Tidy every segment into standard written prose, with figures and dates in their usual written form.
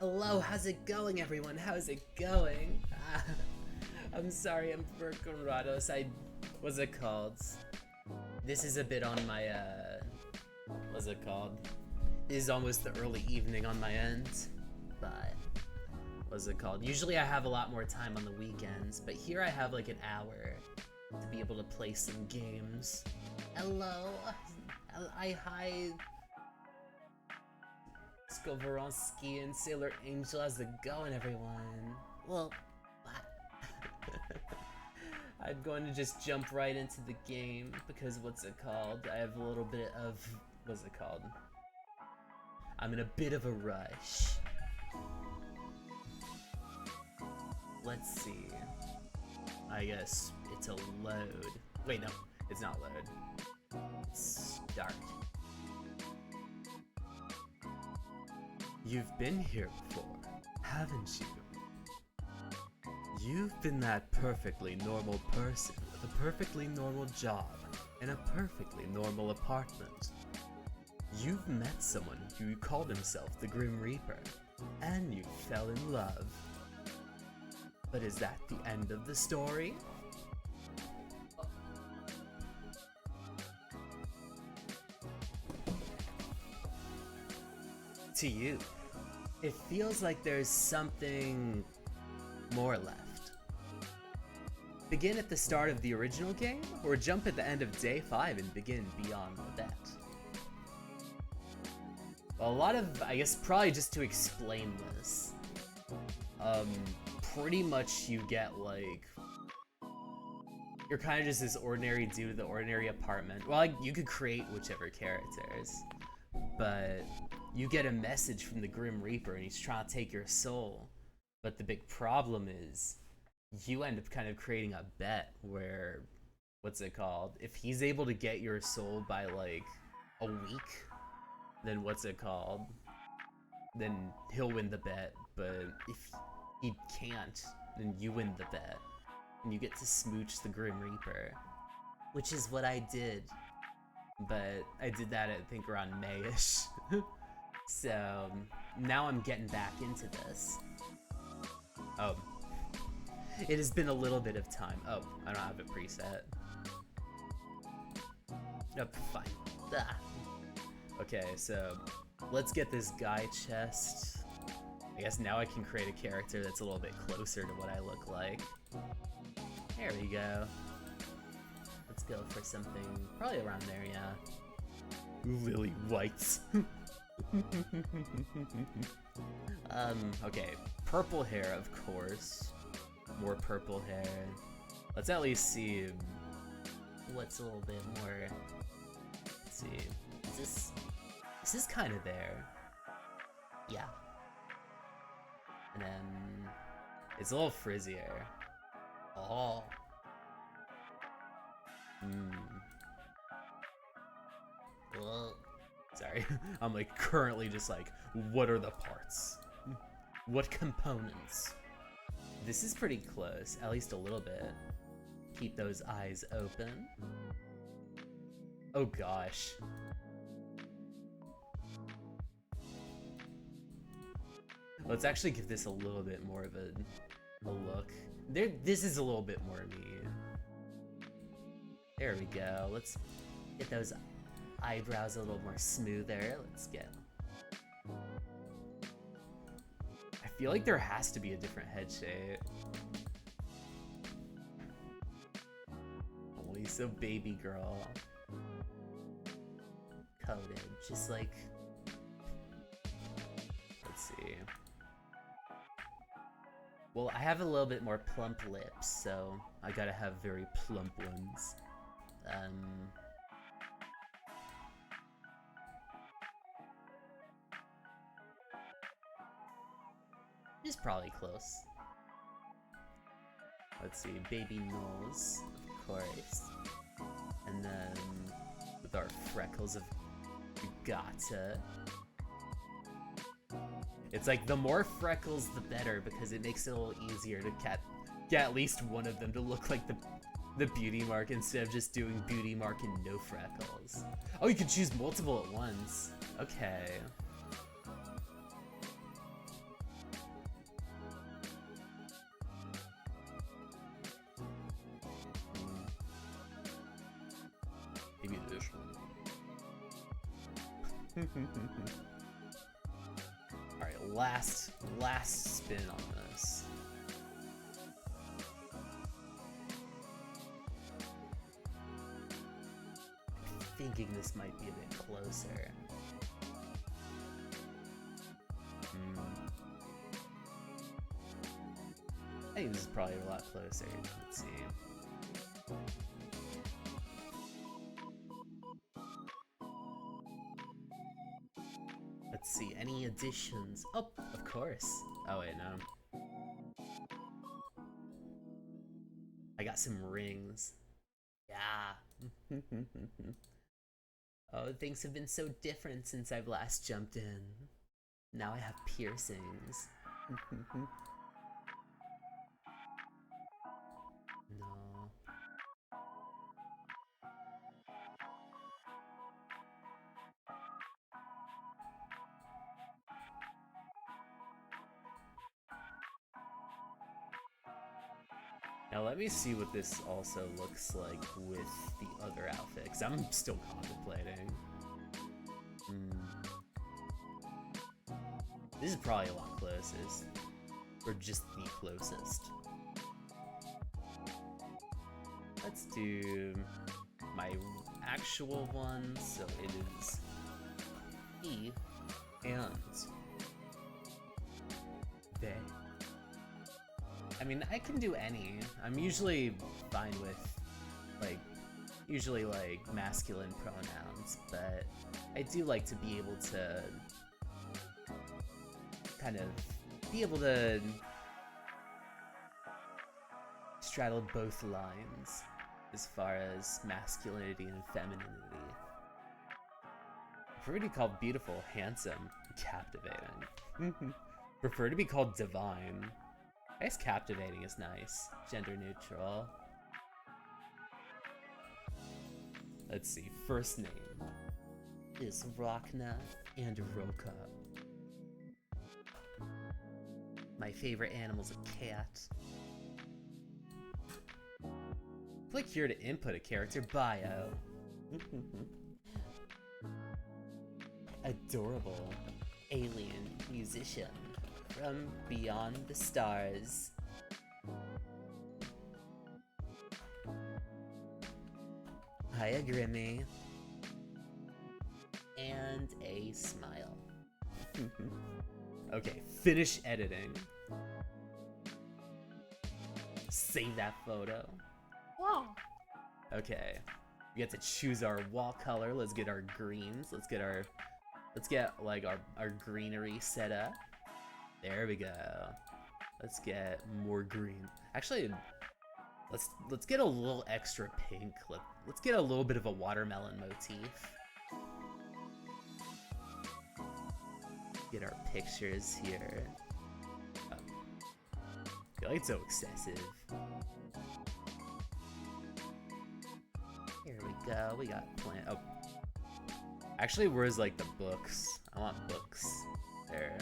Hello, how's it going, everyone? How's it going? I'm sorry, I'm Rados. What's it called? This is a bit on my, what's it called? It is almost the early evening on my end, but, what's it called? Usually I have a lot more time on the weekends, but here I have like an hour to be able to play some games. Hello, hi. Skovoronsky and Sailor Angel, how's it going, everyone? Well, I'm going to just jump right into the game because what's it called? I have a little bit of, what's it called? I'm in a bit of a rush. Let's see. I guess it's a load. Wait, no, it's not load. It's start. You've been here before, haven't you? You've been that perfectly normal person with a perfectly normal job and a perfectly normal apartment. You've met someone who called himself the Grim Reaper, and you fell in love. But is that the end of the story? To you, it feels like there's something more left. Begin at the start of the original game, or jump at the end of day 5 and begin beyond that. Well, a lot of, I guess probably just to explain this, pretty much you get like, you're kind of just this ordinary dude with the ordinary apartment. Well, like, you could create whichever characters, but you get a message from the Grim Reaper and he's trying to take your soul. But the big problem is you end up kind of creating a bet where, what's it called? If he's able to get your soul by like a week, then what's it called? Then he'll win the bet. But if he can't, then you win the bet. And you get to smooch the Grim Reaper. Which is what I did. But I did that, I think, around May-ish. So now I'm getting back into this. Oh, it has been a little bit of time. Oh, I don't have it preset. Oh, fine. Ah. Okay, so let's get this guy chest. I guess now I can create a character that's a little bit closer to what I look like. There we go. Let's go for something probably around there, yeah. Lily Whites. Okay, purple hair, of course. More purple hair. Let's at least see what's a little bit more. Let's see. Is this kind of there? Yeah. And then it's a little frizzier. Oh. Well, sorry, I'm like currently just like, what are the parts? What components? This is pretty close, at least a little bit. Keep those eyes open. Oh gosh. Let's actually give this a little bit more of a look. This is a little bit more me. There we go. Let's get those eyebrows a little more smoother. Let's get... I feel like there has to be a different head shape. Holy, so baby girl. Coated, just like... Let's see. Well, I have a little bit more plump lips, so I gotta have very plump ones. It's probably close. Let's see, baby nose, of course. And then with our freckles of Gata. It's like the more freckles the better because it makes it a little easier to get at least one of them to look like the beauty mark instead of just doing beauty mark and no freckles. Oh, you can choose multiple at once. Okay. Alright, last spin on this. I'm thinking this might be a bit closer. I think this is probably a lot closer. Let's see. Let's see, any additions? Oh, of course. Oh wait, no. I got some rings. Yeah. Oh, things have been so different since I've last jumped in. Now I have piercings. No. Now let me see what this also looks like with the other outfit, because I'm still contemplating. This is probably a lot closest. Or just the closest. Let's do my actual one, so it is he and they. I mean, I can do any. I'm usually fine with, usually masculine pronouns, but I do like to be able to kind of be able to straddle both lines as far as masculinity and femininity. Prefer to be called beautiful, handsome, captivating. Prefer to be called divine. I guess captivating is nice. Gender neutral. Let's see, first name is Rachna and Roka. My favorite animal's a cat. Click here to input a character bio. Adorable alien musician from beyond the stars. Hiya, Grimmy. And a smile. Okay, finish editing. Save that photo. Wow. Okay, we get to choose our wall color. Let's get our greens. Let's get like our greenery set up. There we go. Let's get more green. Actually, let's get a little extra pink. Let's get a little bit of a watermelon motif. Get our pictures here. Oh. I feel like it's so excessive. Here we go. We got plant. Oh, actually, where's like the books? I want books. There.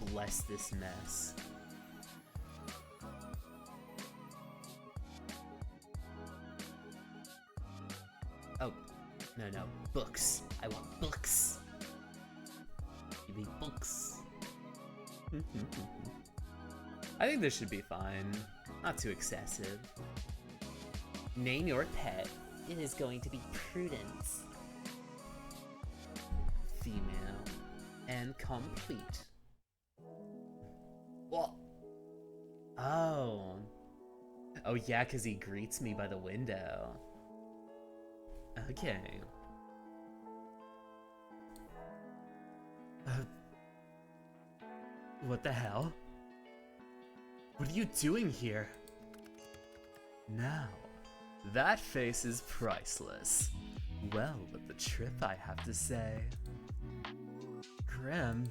Bless this mess. Oh, no, books. I want books. Give me books. I think this should be fine. Not too excessive. Name your pet. It is going to be Prudence. Female. And complete. What? Oh. Oh yeah, because he greets me by the window. Okay. What the hell? What are you doing here? Now, that face is priceless. Well, but the trip, I have to say. Grim,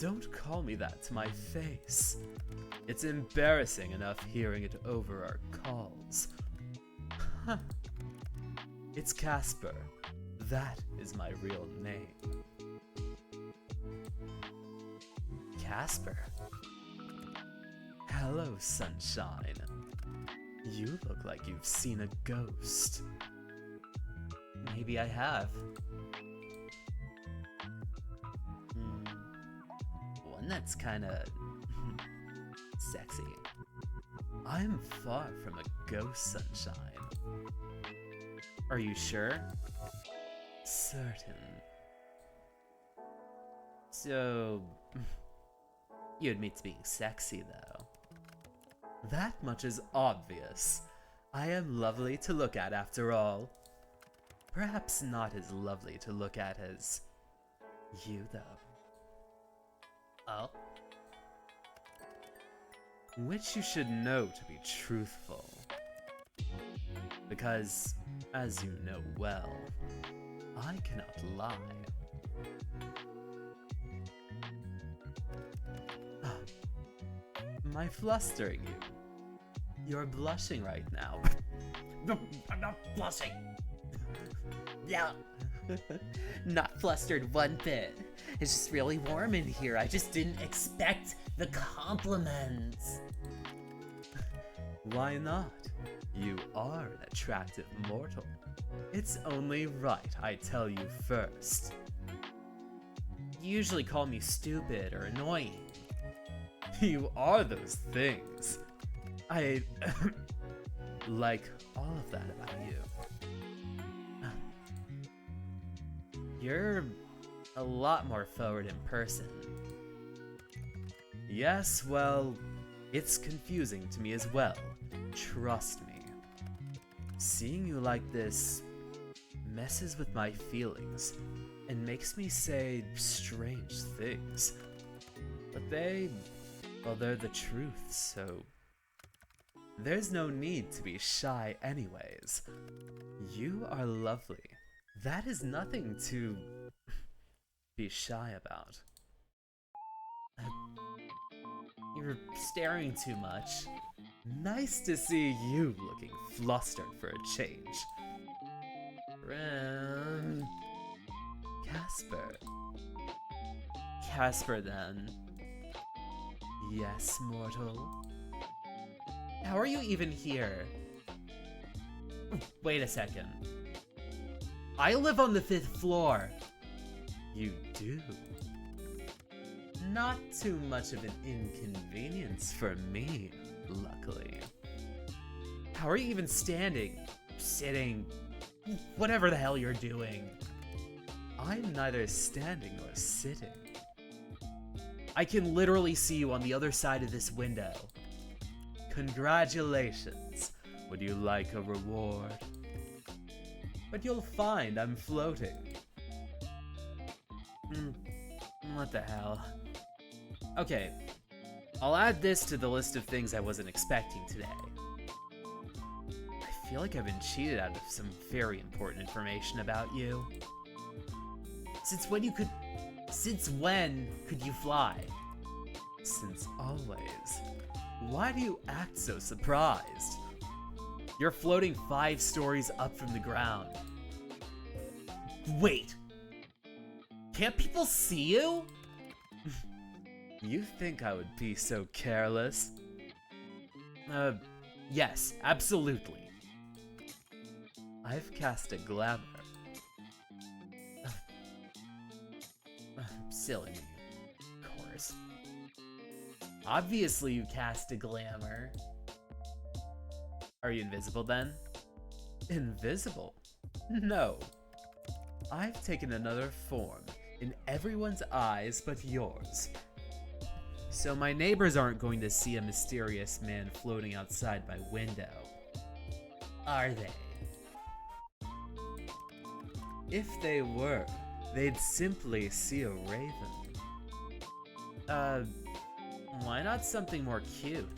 don't call me that to my face. It's embarrassing enough hearing it over our calls. Huh. It's Casper. That is my real name. Casper. Hello, sunshine. You look like you've seen a ghost. maybe I have. One that's kinda sexy. I'm far from a ghost, Sunshine. Are you sure? Certain. So, you admit to being sexy, though. That much is obvious. I am lovely to look at, after all. Perhaps not as lovely to look at as you, though. Oh? Which you should know to be truthful. Because, as you know well, I cannot lie. Am I flustering you? You're blushing right now. No, I'm not blushing. Yeah. Not flustered one bit. It's just really warm in here. I just didn't expect the compliments. Why not? You are an attractive mortal. It's only right I tell you first. You usually call me stupid or annoying. You are those things. I like all of that about you. You're a lot more forward in person. Yes, well, it's confusing to me as well. Trust me. Seeing you like this messes with my feelings and makes me say strange things. But they're the truth, so there's no need to be shy anyways. You are lovely. That is nothing to be shy about. You're staring too much. Nice to see you looking flustered for a change. Casper. Casper, then. Yes, mortal. How are you even here? Wait a second. I live on the 5th floor. You do? Not too much of an inconvenience for me, luckily. How are you even standing, sitting, whatever the hell you're doing? I'm neither standing nor sitting. I can literally see you on the other side of this window. Congratulations. Would you like a reward? But you'll find I'm floating. What the hell? Okay, I'll add this to the list of things I wasn't expecting today. I feel like I've been cheated out of some very important information about you. Since when could you fly? Since always. Why do you act so surprised? You're floating 5 stories up from the ground. Wait! Can't people see you? You think I would be so careless? Yes, absolutely. I've cast a glamour. Silly me, of course. Obviously you cast a glamour. Are you invisible then? Invisible? No. I've taken another form in everyone's eyes but yours. So my neighbors aren't going to see a mysterious man floating outside my window, are they? If they were, they'd simply see a raven. Why not something more cute?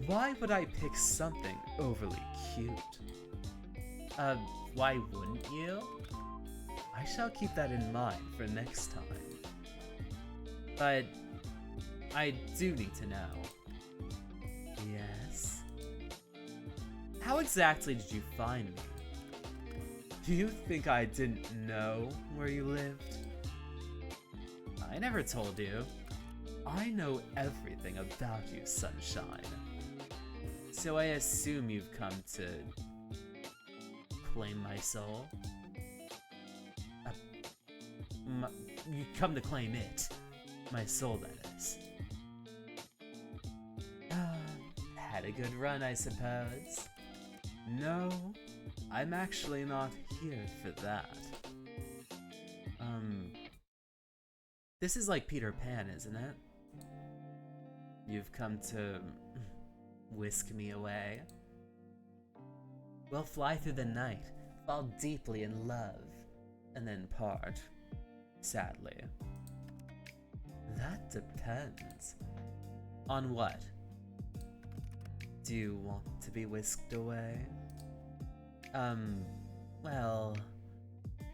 Why would I pick something overly cute? Why wouldn't you? I shall keep that in mind for next time. But I do need to know. Yes? How exactly did you find me? Do you think I didn't know where you lived? I never told you. I know everything about you, Sunshine. So I assume you've come to claim my soul. You come to claim it. My soul, that is. Had a good run, I suppose. No, I'm actually not here for that. This is like Peter Pan, isn't it? You've come to whisk me away. We'll fly through the night, fall deeply in love, and then part, sadly. That depends. On what? Do you want to be whisked away? Well,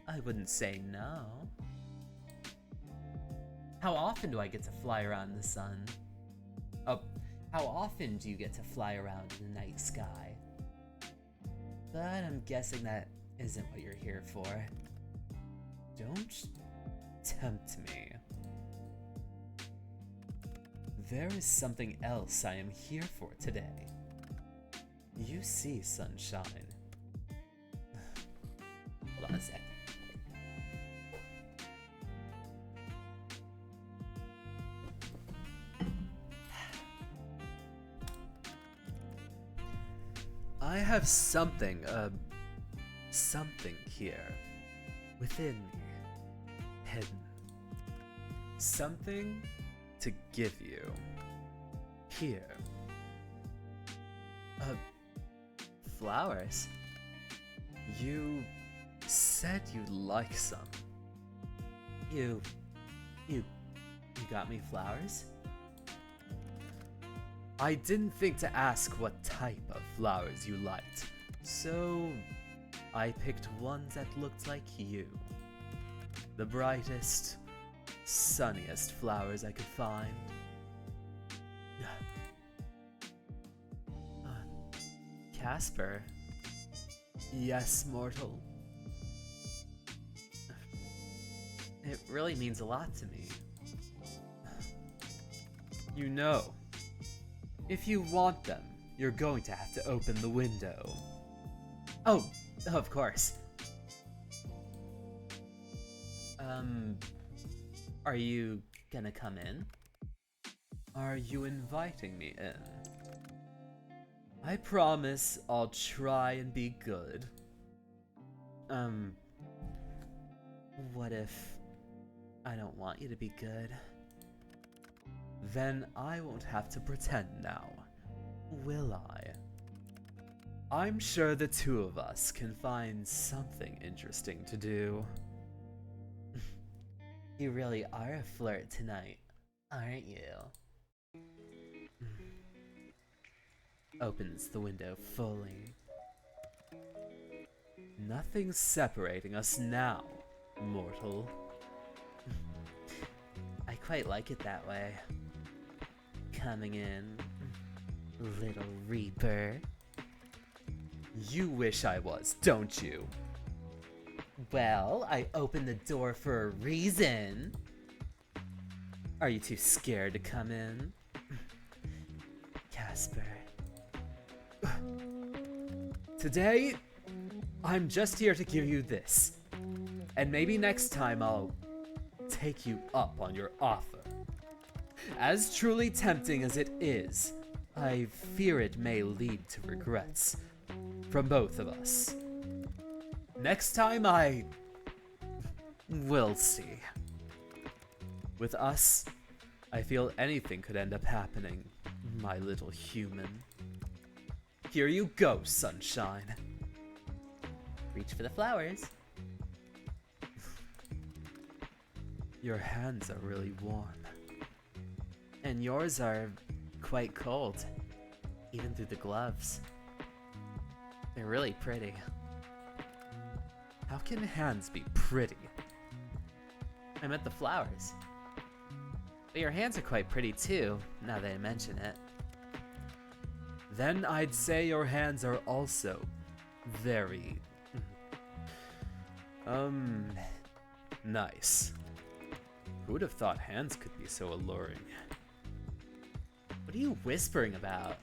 I wouldn't say no. How often do I get to fly around the sun? Oh, how often do you get to fly around in the night sky? But I'm guessing that isn't what you're here for. Don't tempt me. There is something else I am here for today. You see, sunshine. Hold on a sec. I have something here within me, hidden. Something to give you. Here. Flowers. You said you'd like some. You got me flowers? I didn't think to ask what type of flowers you liked, so I picked ones that looked like you. The brightest, sunniest flowers I could find. Casper. Yes, mortal. It really means a lot to me. You know, if you want them, you're going to have to open the window. Oh, of course. Are you gonna come in? Are you inviting me in? I promise I'll try and be good. What if I don't want you to be good? Then I won't have to pretend now, will I? I'm sure the two of us can find something interesting to do. You really are a flirt tonight, aren't you? Opens the window fully. Nothing's separating us now, mortal. I quite like it that way. Coming in, little Reaper. You wish I was, don't you? Well, I opened the door for a reason. Are you too scared to come in? Casper. Today, I'm just here to give you this. And maybe next time I'll take you up on your offer. As truly tempting as it is, I fear it may lead to regrets from both of us. Next time we'll see. With us, I feel anything could end up happening, my little human. Here you go, sunshine. Reach for the flowers. Your hands are really warm. And yours are quite cold, even through the gloves. They're really pretty. How can hands be pretty? I meant the flowers. But your hands are quite pretty too, now that I mention it. Then I'd say your hands are also very... nice. Who would have thought hands could be so alluring? What are you whispering about?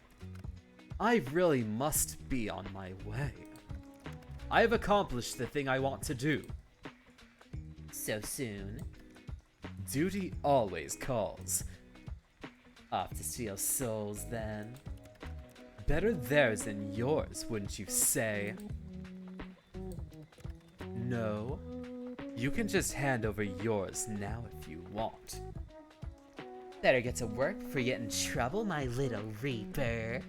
I really must be on my way. I have accomplished the thing I want to do. So soon? Duty always calls. Off to steal souls, then. Better theirs than yours, wouldn't you say? No. You can just hand over yours now if you want. Better get to work before you get in trouble, my little Reaper.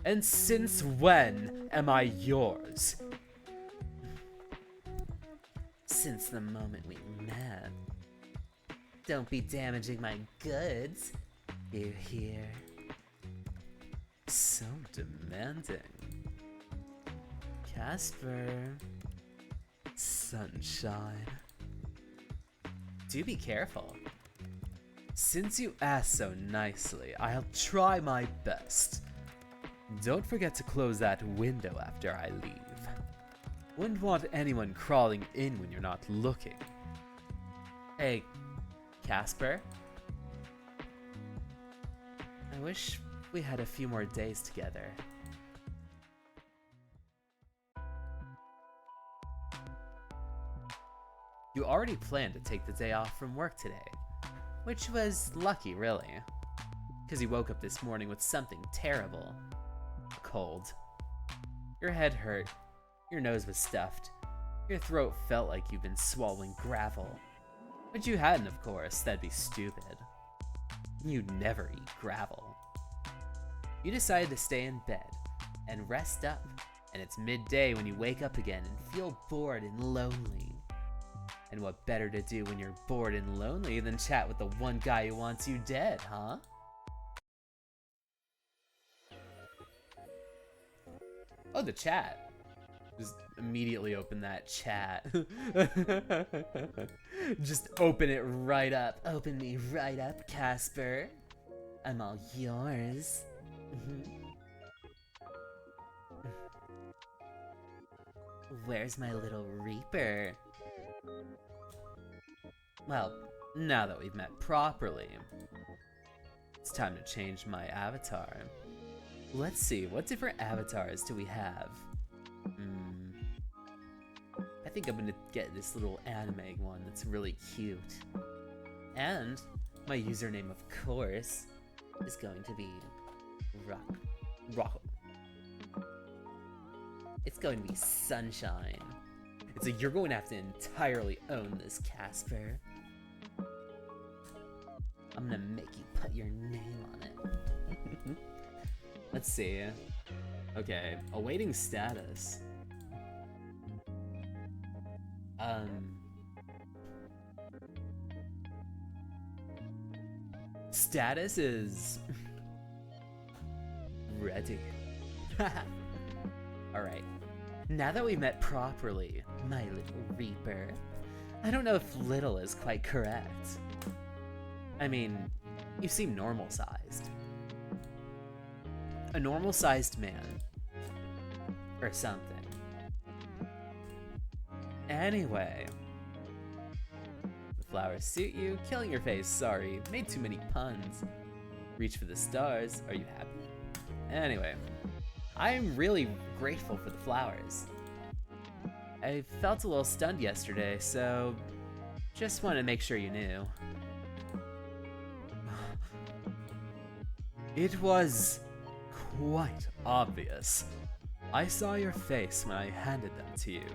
And since when am I yours? Since the moment we met. Don't be damaging my goods. You hear? So demanding. Casper. Sunshine. Do be careful. Since you asked so nicely, I'll try my best. Don't forget to close that window after I leave. Wouldn't want anyone crawling in when you're not looking. Hey, Casper? I wish we had a few more days together. You already planned to take the day off from work today, which was lucky, really, because you woke up this morning with something terrible. A cold. Your head hurt, your nose was stuffed, your throat felt like you've been swallowing gravel. But you hadn't, of course, that'd be stupid. You'd never eat gravel. You decided to stay in bed and rest up, and it's midday when you wake up again and feel bored and lonely. And what better to do when you're bored and lonely than chat with the one guy who wants you dead, huh? Oh, the chat. Just immediately open that chat. Just open it right up. Open me right up, Casper. I'm all yours. Where's my little Reaper? Well, now that we've met properly, it's time to change my avatar. Let's see, what different avatars do we have? I think I'm gonna get this little anime one that's really cute. And my username, of course, is going to be Rock. It's going to be Sunshine. It's like you're going to have to entirely own this, Casper. I'm gonna make you put your name on it. Let's see. Okay, awaiting status. Status is ready. Alright. Now that we met properly, my little Reaper, I don't know if little is quite correct. I mean, you seem normal-sized. A normal-sized man. Or something. Anyway. The flowers suit you, killing your face, sorry. Made too many puns. Reach for the stars, are you happy? Anyway. I'm really grateful for the flowers. I felt a little stunned yesterday, so just wanted to make sure you knew. It was quite obvious. I saw your face when I handed them to you.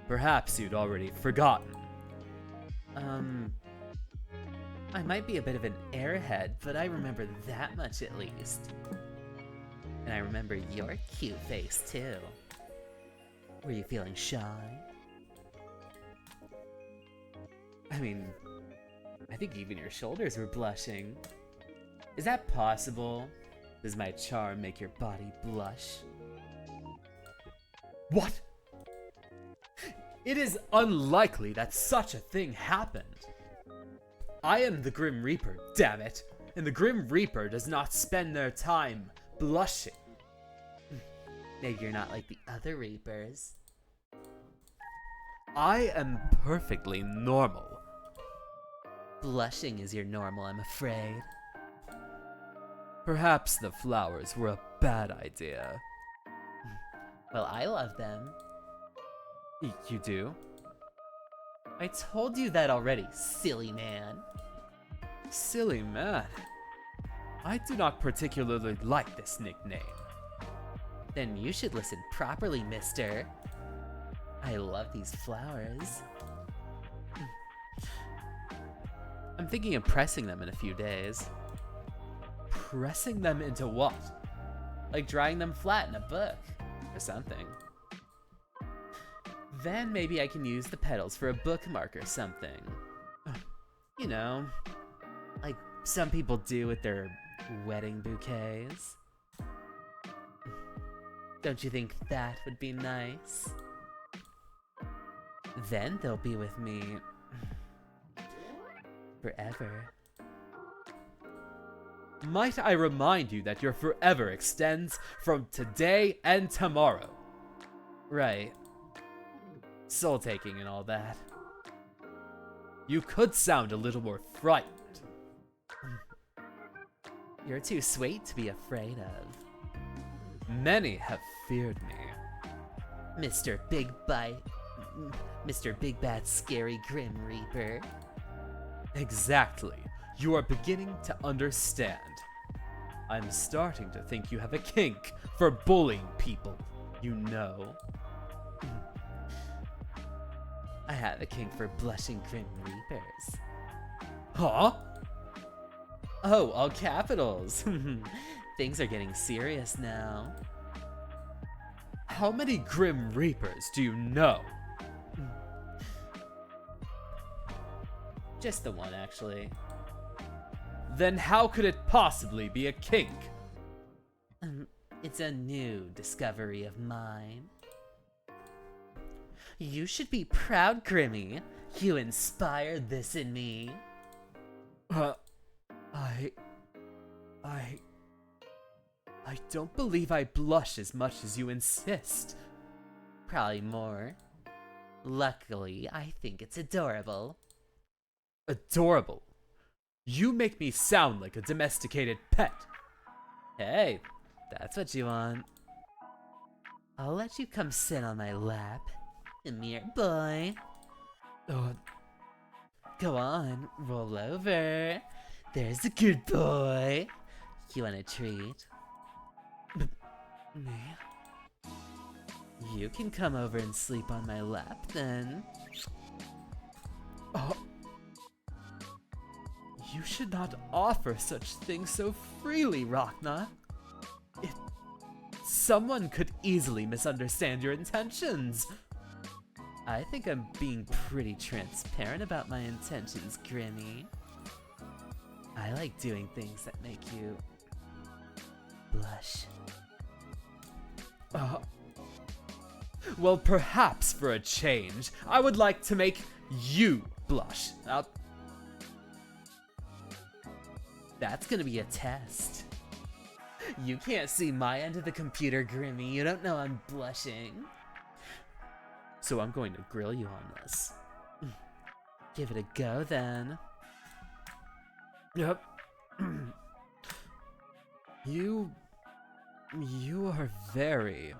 Perhaps you'd already forgotten. I might be a bit of an airhead, but I remember that much at least. And I remember your cute face too. Were you feeling shy? I mean, I think even your shoulders were blushing. Is that possible? Does my charm make your body blush? What? It is unlikely that such a thing happened. I am the Grim Reaper, damn it, and the Grim Reaper does not spend their time blushing. Maybe you're not like the other Reapers. I am perfectly normal. Blushing is your normal, I'm afraid. Perhaps the flowers were a bad idea. Well, I love them. You do? I told you that already, silly man. Silly man. I do not particularly like this nickname. Then you should listen properly, mister. I love these flowers. I'm thinking of pressing them in a few days. Pressing them into what? Like drawing them flat in a book or something. Then maybe I can use the petals for a bookmark or something. You know, like some people do with their wedding bouquets. Don't you think that would be nice? Then they'll be with me forever. Might I remind you that your forever extends from today and tomorrow? Right. Soul taking and all that. You could sound a little more frightened. You're too sweet to be afraid of. Many have feared me. Mr. Big Bad Scary Grim Reaper. Exactly. You are beginning to understand. I'm starting to think you have a kink for bullying people, you know. I have a kink for blushing Grim Reapers. Huh? Oh, all capitals. Things are getting serious now. How many Grim Reapers do you know? Just the one, actually. Then how could it possibly be a kink? It's a new discovery of mine. You should be proud, Grimmy. You inspired this in me. I don't believe I blush as much as you insist. Probably more. Luckily, I think it's adorable. Adorable? You make me sound like a domesticated pet. Hey, that's what you want. I'll let you come sit on my lap. Come here, boy. Go on, roll over. There's a good boy. You want a treat? Me? You can come over and sleep on my lap then. You should not offer such things so freely, Rachna. Someone could easily misunderstand your intentions. I think I'm being pretty transparent about my intentions, Grimmy. I like doing things that make you blush. Well, perhaps for a change, I would like to make you blush. That's gonna be a test. You can't see my end of the computer, Grimmy. You don't know I'm blushing. So I'm going to grill you on this. Give it a go, then. Yep. You are very...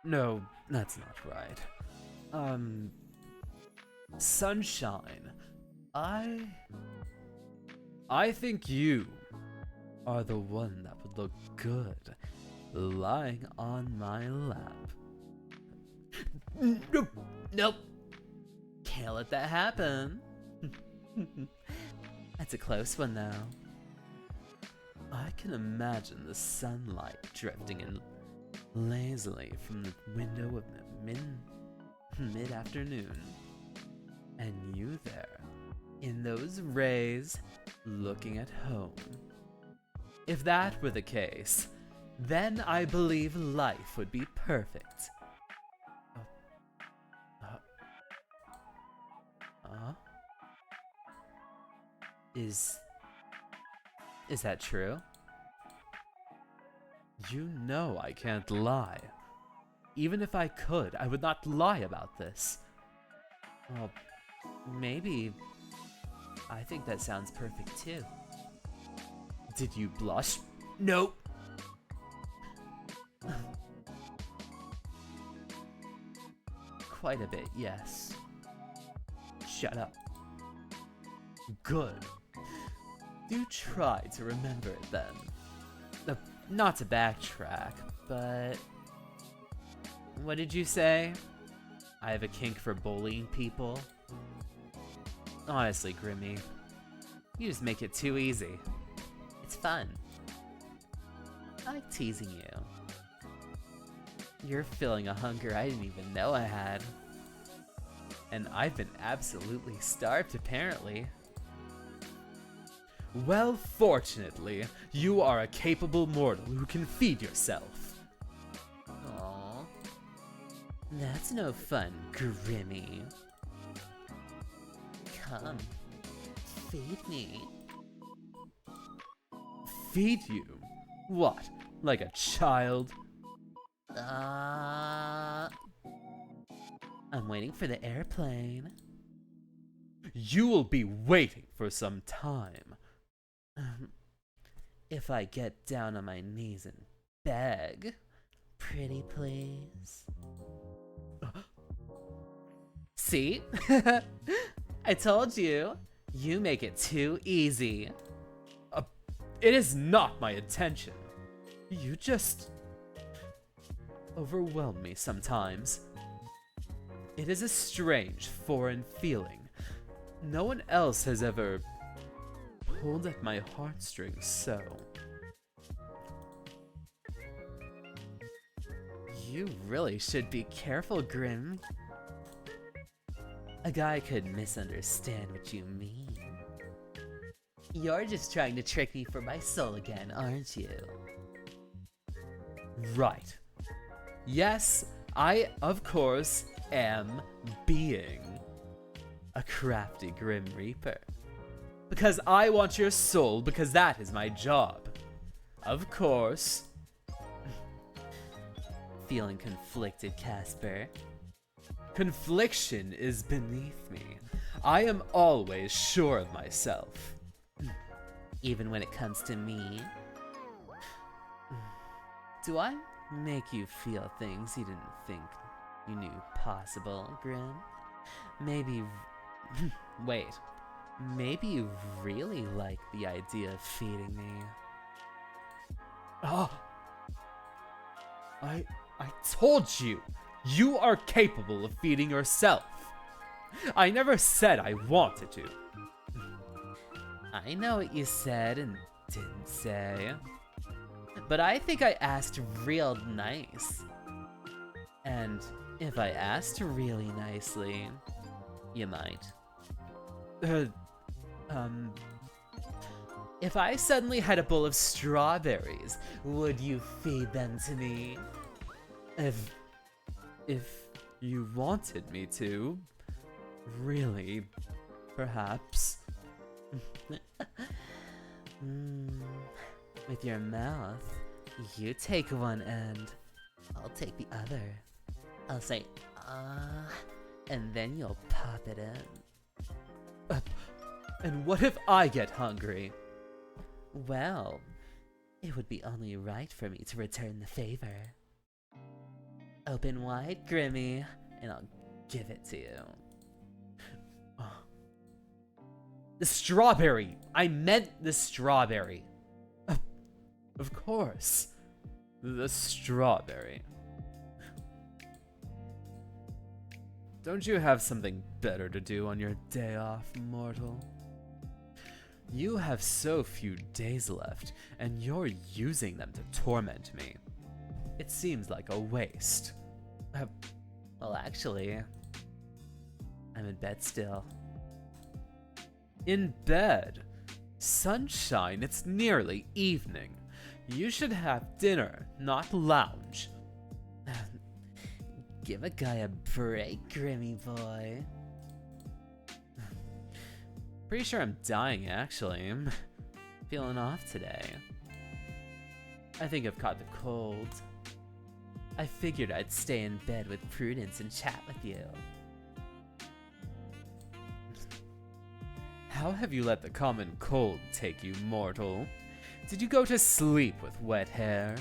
No, that's not right. Sunshine, I think you are the one that would look good lying on my lap. Nope. Can't let that happen. That's a close one, though. I can imagine the sunlight drifting in lazily from the window of the mid-afternoon. And you there, in those rays, looking at home. If that were the case, then I believe life would be perfect. Is that true? You know I can't lie. Even if I could, I would not lie about this. Well, maybe. I think that sounds perfect too. Did you blush? Nope. quite a bit, yes. Shut up. Good. Do try to remember it then. Not to backtrack, but... What did you say? I have a kink for bullying people? Honestly, Grimmy, you just make it too easy. It's fun. I like teasing you. You're filling a hunger I didn't even know I had. And I've been absolutely starved, apparently. Well, fortunately, you are a capable mortal who can feed yourself. Aww. That's no fun, Grimmy. Come, feed me. Feed you? What, like a child? I'm waiting for the airplane. You will be waiting for some time. If I get down on my knees and beg, pretty please. See? I told you. You make it too easy. It is not my intention. You just overwhelm me sometimes. It is a strange, foreign feeling. No one else has ever pulled at my heartstrings so. You really should be careful, Grim. A guy could misunderstand what you mean. You're just trying to trick me for my soul again, aren't you? Right. Yes, I, of course, am being a crafty Grim Reaper. Because I want your soul, because that is my job. Of course. Feeling conflicted, Casper? Confliction is beneath me. I am always sure of myself. Even when it comes to me. Do I make you feel things you didn't think you knew possible, Grim? Maybe... Wait. Maybe you really like the idea of feeding me. Oh! I told you! You are capable of feeding yourself! I never said I wanted to. I know what you said and didn't say. But I think I asked real nice. And if I asked really nicely, you might. If I suddenly had a bowl of strawberries, would you feed them to me? If you wanted me to, really, perhaps. With your mouth, you take one end, I'll take the other. I'll say, and then you'll pop it in. And what if I get hungry? Well, it would be only right for me to return the favor. Open wide, Grimmy, and I'll give it to you. The strawberry! I meant the strawberry. Of course. The strawberry. Don't you have something better to do on your day off, mortal? You have so few days left, and you're using them to torment me. It seems like a waste. Well, actually, I'm in bed still. In bed? Sunshine, it's nearly evening. You should have dinner, not lounge. Give a guy a break, Grimmy boy. Pretty sure I'm dying, actually. I'm feeling off today. I think I've caught the cold. I figured I'd stay in bed with Prudence and chat with you. How have you let the common cold take you, mortal? Did you go to sleep with wet hair?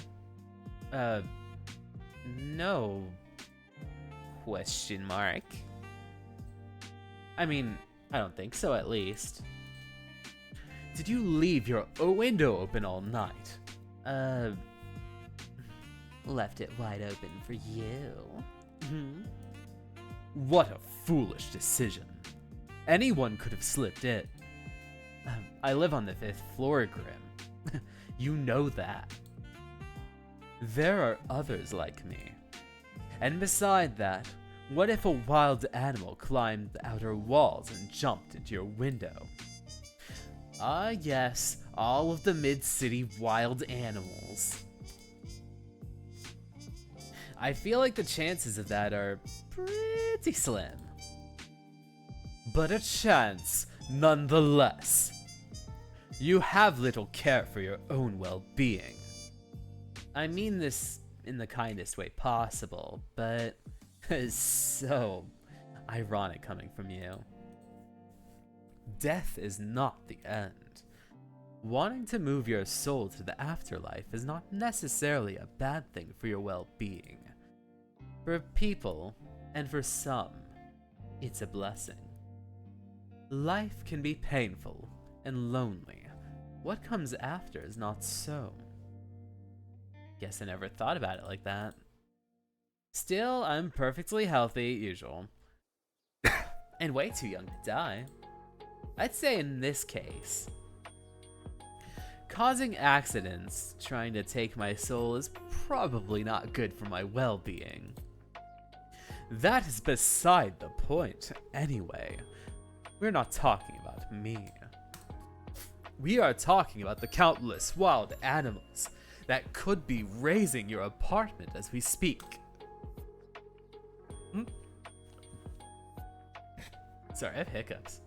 No. Question mark. I mean, I don't think so, at least. Did you leave your window open all night? Left it wide open for you. What a foolish decision. Anyone could have slipped in. I live on the 5th floor, Grim. You know that. There are others like me. And beside that, what if a wild animal climbed the outer walls and jumped into your window? Ah, yes, all of the mid-city wild animals. I feel like the chances of that are pretty slim. But a chance, nonetheless. You have little care for your own well-being. I mean this in the kindest way possible, but it's so ironic coming from you. Death is not the end. Wanting to move your soul to the afterlife is not necessarily a bad thing for your well-being. For people, and for some, it's a blessing. Life can be painful and lonely. What comes after is not so. Guess I never thought about it like that. Still, I'm perfectly healthy, usual. And way too young to die. I'd say in this case, causing accidents trying to take my soul is probably not good for my well-being. That is beside the point, anyway. We're not talking about me. We are talking about the countless wild animals that could be raising your apartment as we speak. Sorry, I have hiccups.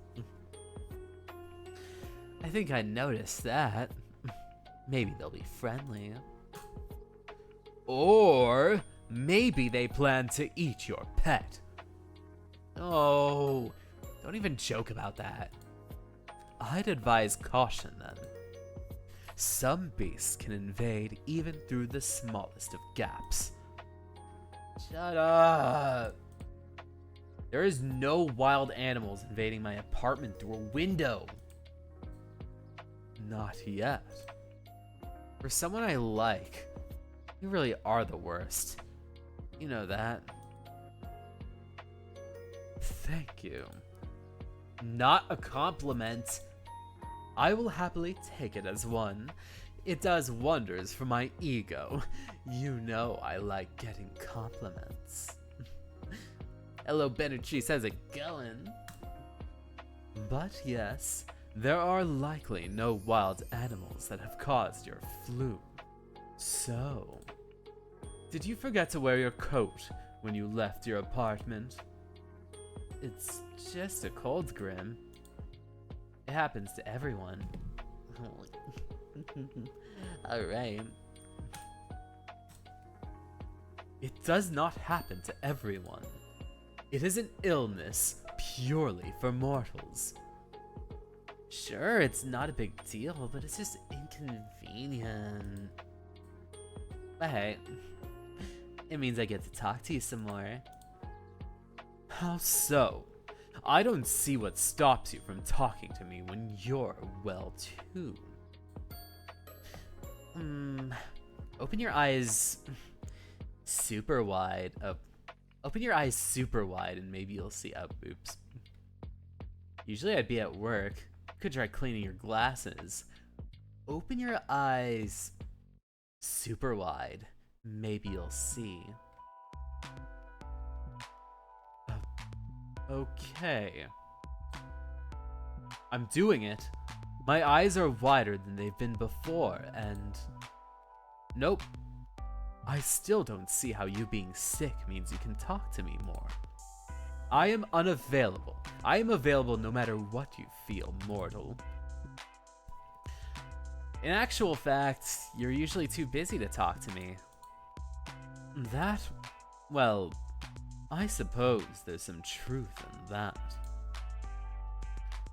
I think I noticed that. Maybe they'll be friendly. Or maybe they plan to eat your pet. Oh, don't even joke about that. I'd advise caution then. Some beasts can invade even through the smallest of gaps. Shut up! There is no wild animals invading my apartment through a window. Not yet. For someone I like, you really are the worst. You know that. Thank you. Not a compliment. I will happily take it as one. It does wonders for my ego. You know I like getting compliments. Hello, Benetrice, how's it going? But yes, there are likely no wild animals that have caused your flu. So, did you forget to wear your coat when you left your apartment? It's just a cold, Grim. It happens to everyone. Alright. It does not happen to everyone. It is an illness purely for mortals. Sure, it's not a big deal, but it's just inconvenient. But hey, it means I get to talk to you some more. How so? I don't see what stops you from talking to me when you're well too. Open your eyes super wide. Open your eyes super wide and maybe you'll see. Oops. Usually I'd be at work. Could try cleaning your glasses. Open your eyes super wide. Maybe you'll see. Okay. I'm doing it. My eyes are wider than they've been before, and... Nope. I still don't see how you being sick means you can talk to me more. I am unavailable. I am available no matter what you feel, mortal. In actual fact, you're usually too busy to talk to me. That... well... I suppose there's some truth in that.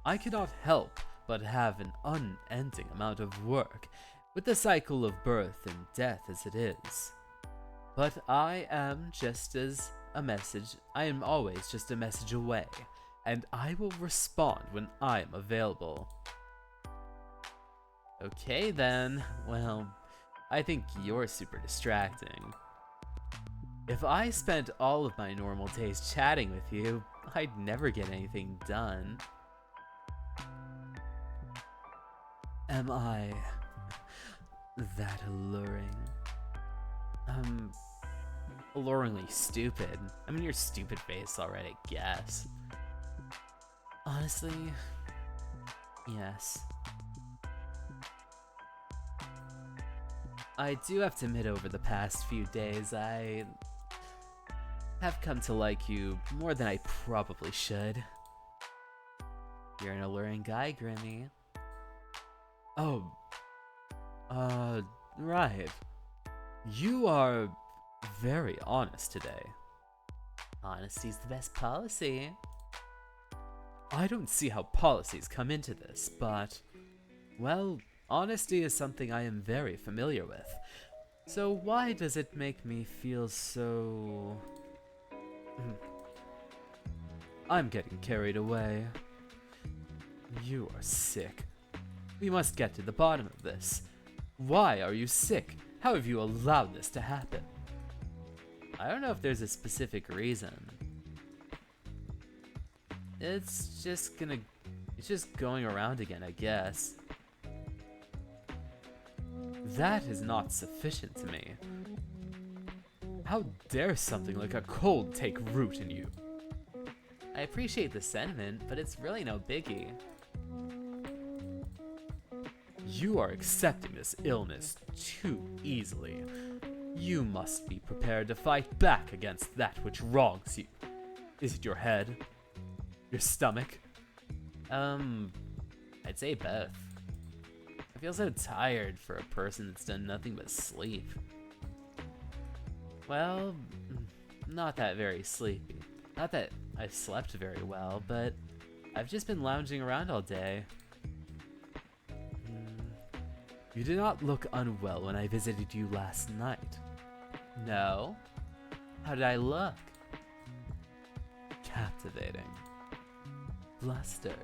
I cannot help but have an unending amount of work, with the cycle of birth and death as it is. But I am just as a message, I am always just a message away, and I will respond when I am available. Okay then, well, I think you're super distracting. If I spent all of my normal days chatting with you, I'd never get anything done. Am I that alluring? Alluringly stupid. I'm in your stupid face already, I guess. Honestly, yes. I do have to admit, over the past few days, I have come to like you more than I probably should. You're an alluring guy, Grimmy. Oh, right. You are very honest today. Honesty's the best policy. I don't see how policies come into this, but, well, honesty is something I am very familiar with. So why does it make me feel so... I'm getting carried away. You are sick. We must get to the bottom of this. Why are you sick? How have you allowed this to happen? I don't know if there's a specific reason. It's just going around again, I guess. That is not sufficient to me. How dare something like a cold take root in you? I appreciate the sentiment, but it's really no biggie. You are accepting this illness too easily. You must be prepared to fight back against that which wrongs you. Is it your head? Your stomach? I'd say both. I feel so tired for a person that's done nothing but sleep. Well, not that very sleepy. Not that I've slept very well, but I've just been lounging around all day. You did not look unwell when I visited you last night. No? How did I look? Captivating. Flustered.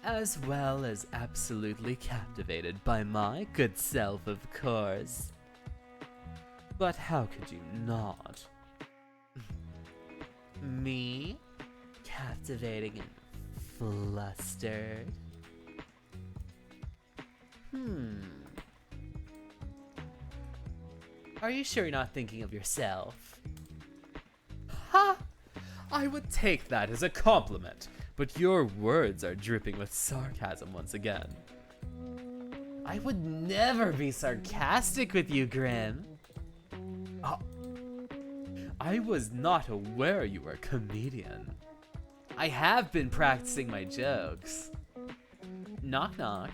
As well as absolutely captivated by my good self, of course. But how could you not? Me? Captivating and flustered? Are you sure you're not thinking of yourself? Ha! I would take that as a compliment, but your words are dripping with sarcasm once again. I would never be sarcastic with you, Grim. I was not aware you were a comedian. I have been practicing my jokes. Knock knock.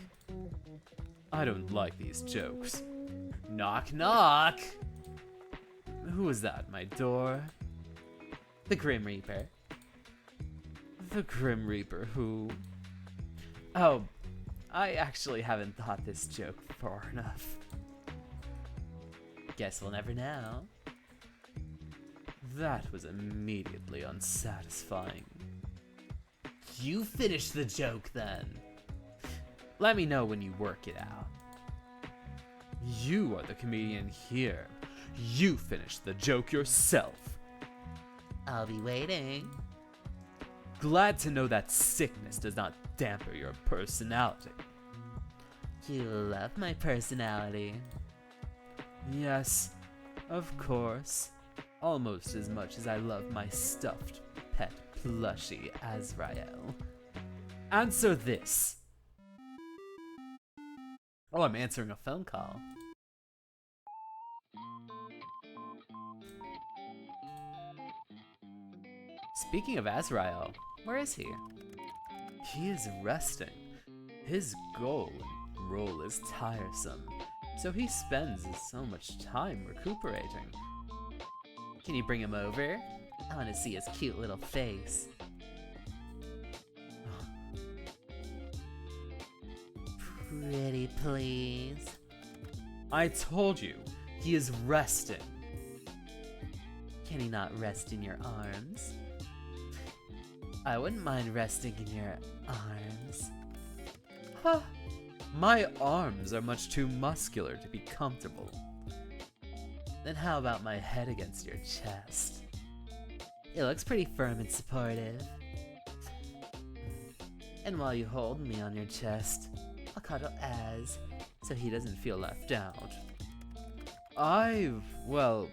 I don't like these jokes. Knock knock. Who is that at my door? The Grim Reaper. The Grim Reaper who... Oh, I actually haven't thought this joke far enough. Guess we'll never know. That was immediately unsatisfying. You finish the joke then. Let me know when you work it out. You are the comedian here. You finish the joke yourself. I'll be waiting. Glad to know that sickness does not damper your personality. You love my personality. Yes, of course. Almost as much as I love my stuffed pet plushie Azrael. Answer this. Oh, I'm answering a phone call. Speaking of Azrael, where is he? He is resting. His goal and role is tiresome, so he spends so much time recuperating. Can you bring him over? I want to see his cute little face. Pretty please. I told you, he is resting. Can he not rest in your arms? I wouldn't mind resting in your arms. Huh. My arms are much too muscular to be comfortable. Then how about my head against your chest? It looks pretty firm and supportive. And while you hold me on your chest, I'll cuddle Az, so he doesn't feel left out. Well,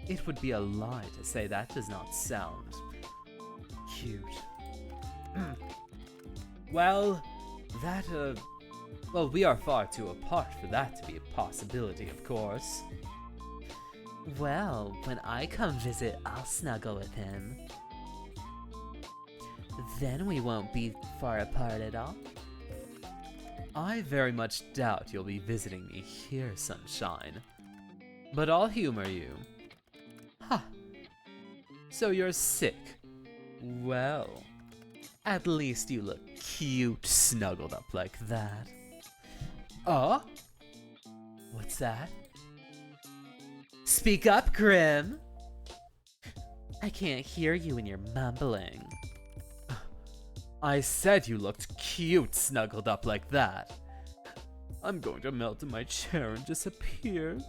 it would be a lie to say that does not sound cute. Well, we are far too apart for that to be a possibility, of course. Well, when I come visit, I'll snuggle with him. Then we won't be far apart at all. I very much doubt you'll be visiting me here, Sunshine. But I'll humor you. Ha! So you're sick. Well, at least you look cute snuggled up like that. What's that? Speak up, Grim! I can't hear you when you're mumbling. I said you looked cute snuggled up like that. I'm going to melt in my chair and disappear.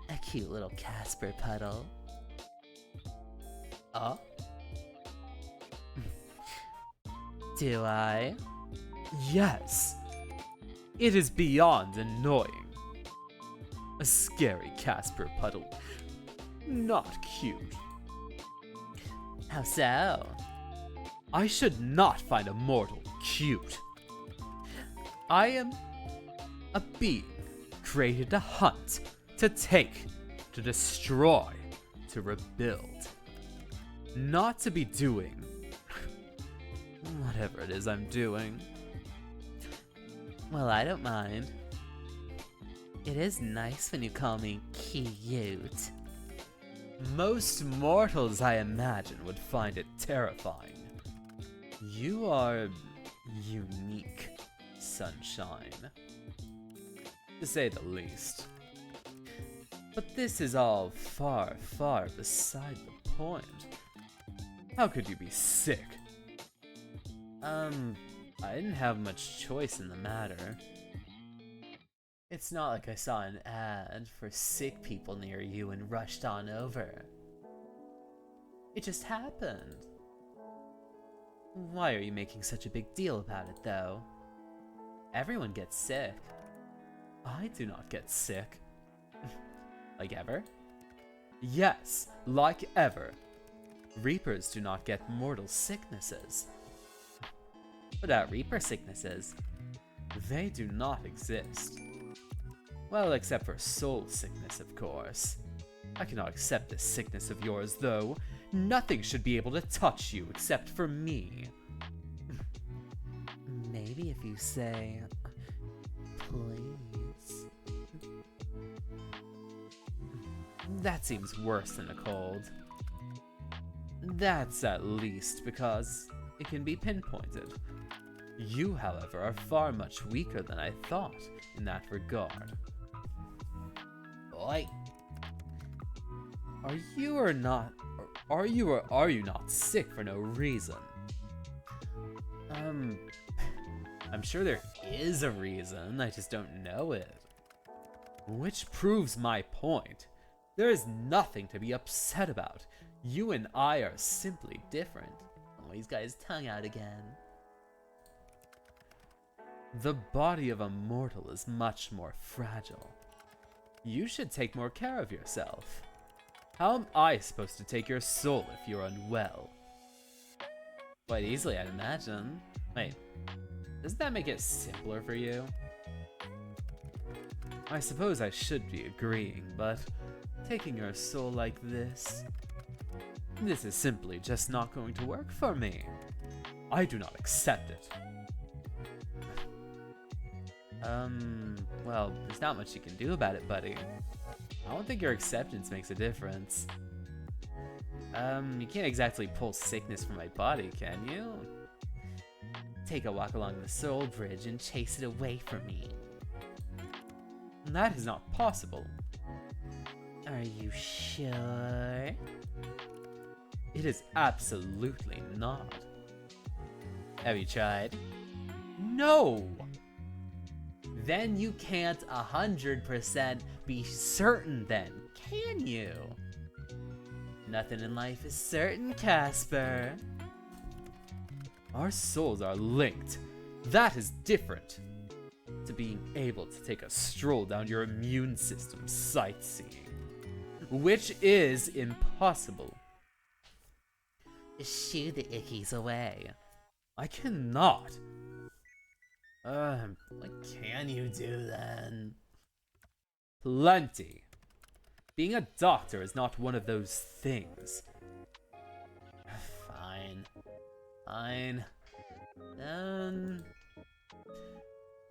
A cute little Casper puddle. Do I? Yes. It is beyond annoying. A scary Casper puddle. Not cute. How so? I should not find a mortal cute. I am a being created to hunt, to take, to destroy, to rebuild. Not to be doing whatever it is I'm doing. Well, I don't mind. It is nice when you call me cute. Most mortals, I imagine, would find it terrifying. You are unique, Sunshine, to say the least. But this is all far, far beside the point. How could you be sick? I didn't have much choice in the matter. It's not like I saw an ad for sick people near you and rushed on over. It just happened. Why are you making such a big deal about it, though? Everyone gets sick. I do not get sick. Like ever? Yes, like ever. Reapers do not get mortal sicknesses. Without Reaper sicknesses, they do not exist. Well, except for soul sickness, of course. I cannot accept this sickness of yours, though. Nothing should be able to touch you except for me. Maybe if you say, please. That seems worse than a cold. That's at least because it can be pinpointed. You, however, are far much weaker than I thought in that regard. Oi! Are you or are you not sick for no reason? I'm sure there is a reason, I just don't know it. Which proves my point. There is nothing to be upset about. You and I are simply different. Oh, he's got his tongue out again. The body of a mortal is much more fragile. You should take more care of yourself. How am I supposed to take your soul if you're unwell? Quite easily, I'd imagine. Wait, doesn't that make it simpler for you? I suppose I should be agreeing, but taking your soul like this is simply just not going to work for me. I do not accept it. Well, there's not much you can do about it, buddy. I don't think your acceptance makes a difference. You can't exactly pull sickness from my body, can you? Take a walk along the soul bridge and chase it away from me. That is not possible. Are you sure? It is absolutely not. Have you tried? No! Then you can't 100% be certain then, can you? Nothing in life is certain, Casper. Our souls are linked. That is different to being able to take a stroll down your immune system sightseeing, which is impossible. Shoo the ickies away. I cannot. What can you do then? Plenty. Being a doctor is not one of those things. Fine. Fine.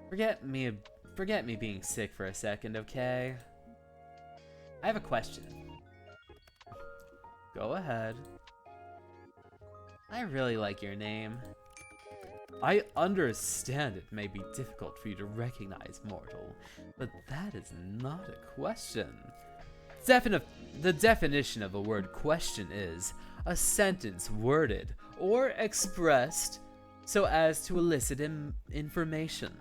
Forget me being sick for a second, okay? I have a question. Go ahead. I really like your name. I understand it may be difficult for you to recognize mortal, but that is not a question. The definition of a word question is a sentence worded or expressed so as to elicit information.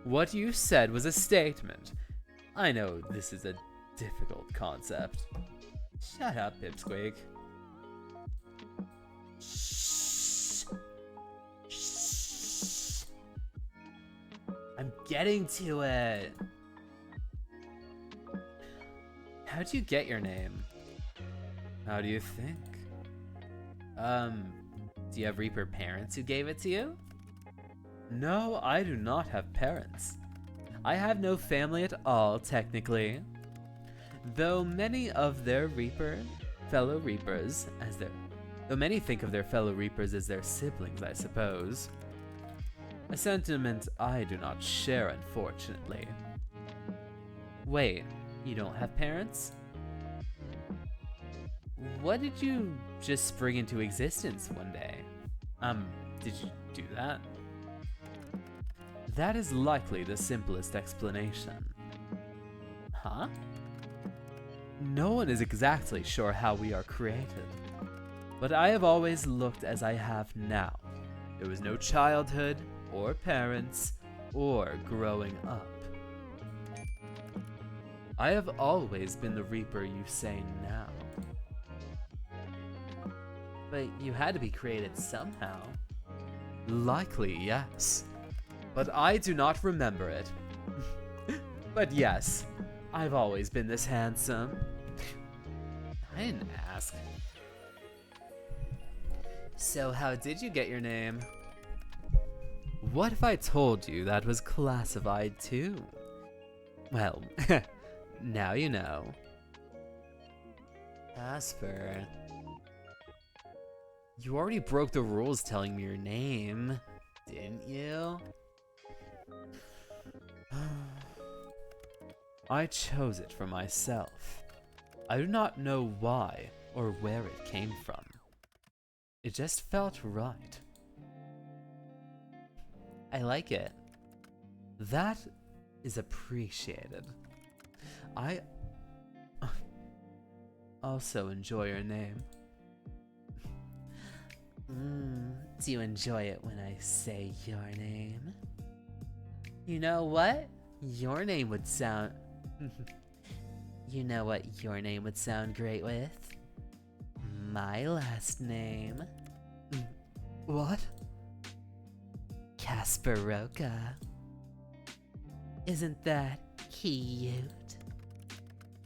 What you said was a statement. I know this is a difficult concept. Shut up, Pipsqueak. Shh. Shh. I'm getting to it. How'd you get your name? How do you think? Do you have Reaper parents who gave it to you? No, I do not have parents. I have no family at all, technically. Though many of their fellow Reapers though many think of their fellow Reapers as their siblings, I suppose. A sentiment I do not share, unfortunately. Wait, you don't have parents? What did you just spring into existence one day? Did you do that? That is likely the simplest explanation. Huh? No one is exactly sure how we are created, but I have always looked as I have now. There was no childhood, or parents, or growing up. I have always been the Reaper you say now. But you had to be created somehow. Likely, yes. But I do not remember it. But yes, I've always been this handsome. I didn't ask. So how did you get your name? What if I told you that was classified too? Well, now you know. Casper. You already broke the rules telling me your name, didn't you? I chose it for myself. I do not know why or where it came from. It just felt right. I like it. That is appreciated. I also enjoy your name. Do you enjoy it when I say your name? You know what? Your name would sound... You know what your name would sound great with? My last name. What? Casperoka. Isn't that cute?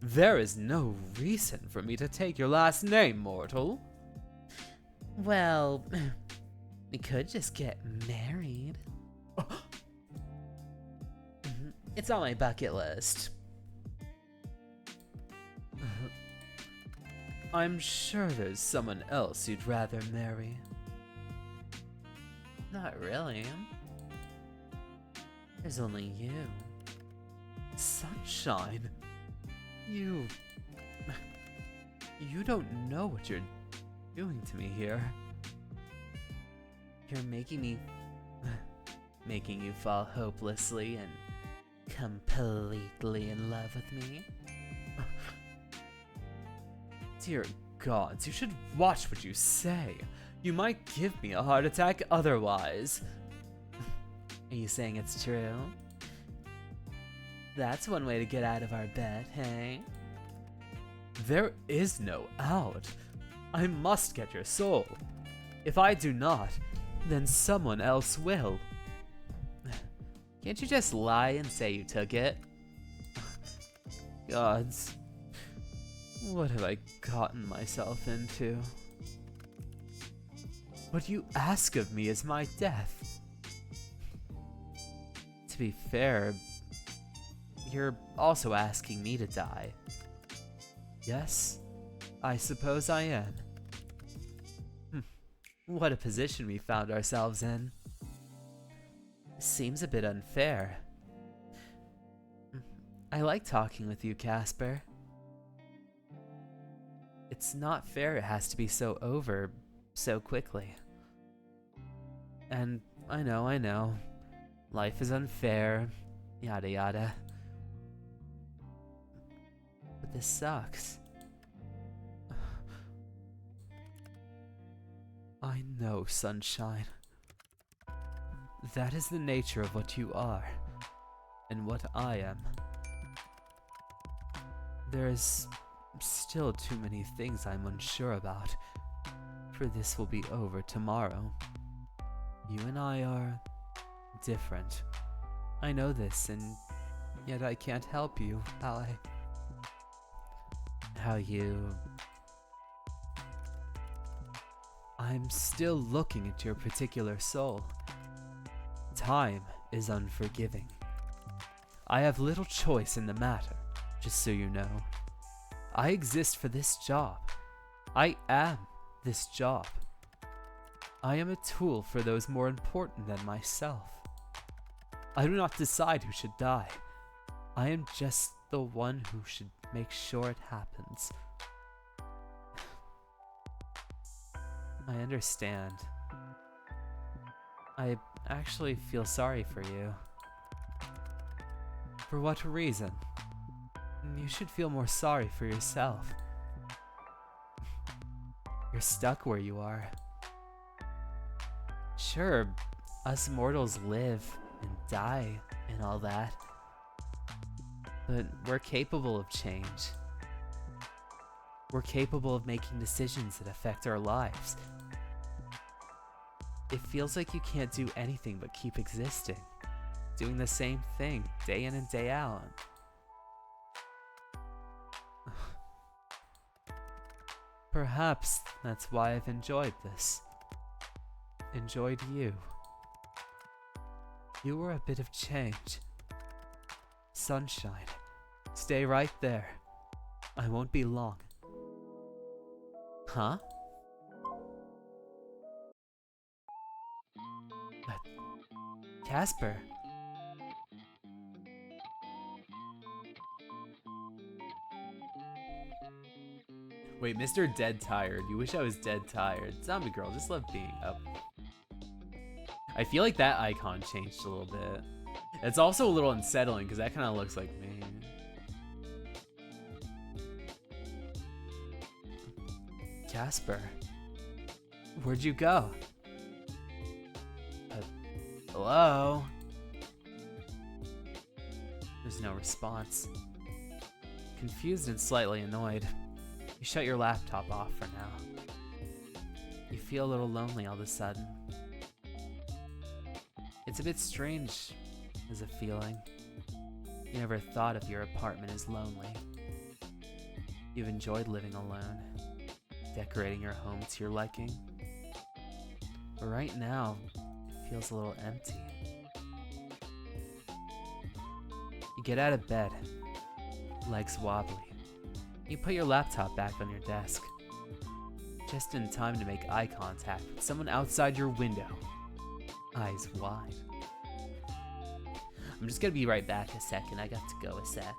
There is no reason for me to take your last name, mortal. Well, we could just get married. It's on my bucket list. I'm sure there's someone else you'd rather marry. Not really. There's only you. Sunshine. You don't know what you're doing to me here. You're making you fall hopelessly and completely in love with me. Dear gods, you should watch what you say. You might give me a heart attack otherwise. Are you saying it's true? That's one way to get out of our bed, hey? There is no out. I must get your soul. If I do not, then someone else will. Can't you just lie and say you took it? Gods, what have I gotten myself into? What you ask of me is my death. To be fair, you're also asking me to die. Yes, I suppose I am. What a position we found ourselves in. Seems a bit unfair. I like talking with you, Casper. It's not fair it has to be so over so quickly. And I know. Life is unfair, yada yada. But this sucks. I know, Sunshine. That is the nature of what you are, and what I am. There is still too many things I'm unsure about, for this will be over tomorrow. You and I are different. I know this, and yet I can't help you. I'm still looking at your particular soul. Time is unforgiving. I have little choice in the matter, just so you know. I exist for this job. I am this job. I am a tool for those more important than myself. I do not decide who should die. I am just the one who should make sure it happens. I understand. I actually feel sorry for you. For what reason? You should feel more sorry for yourself. You're stuck where you are. Sure, us mortals live and die and all that, but we're capable of change. We're capable of making decisions that affect our lives. It feels like you can't do anything but keep existing, doing the same thing day in and day out. Perhaps that's why I've enjoyed this. Enjoyed you. You were a bit of change. Sunshine, stay right there. I won't be long. Huh? Casper. Wait, Mr. Dead Tired. You wish I was dead tired. Zombie girl, just love being up. I feel like that icon changed a little bit. It's also a little unsettling because that kind of looks like me. Casper, where'd you go? Hello? There's no response. Confused and slightly annoyed, you shut your laptop off for now. You feel a little lonely all of a sudden. It's a bit strange as a feeling. You never thought of your apartment as lonely. You've enjoyed living alone, decorating your home to your liking. But right now, it feels a little empty. You get out of bed, legs wobbly. You put your laptop back on your desk, just in time to make eye contact with someone outside your window, eyes wide. I'm just gonna be right back a second. I got to go a sec.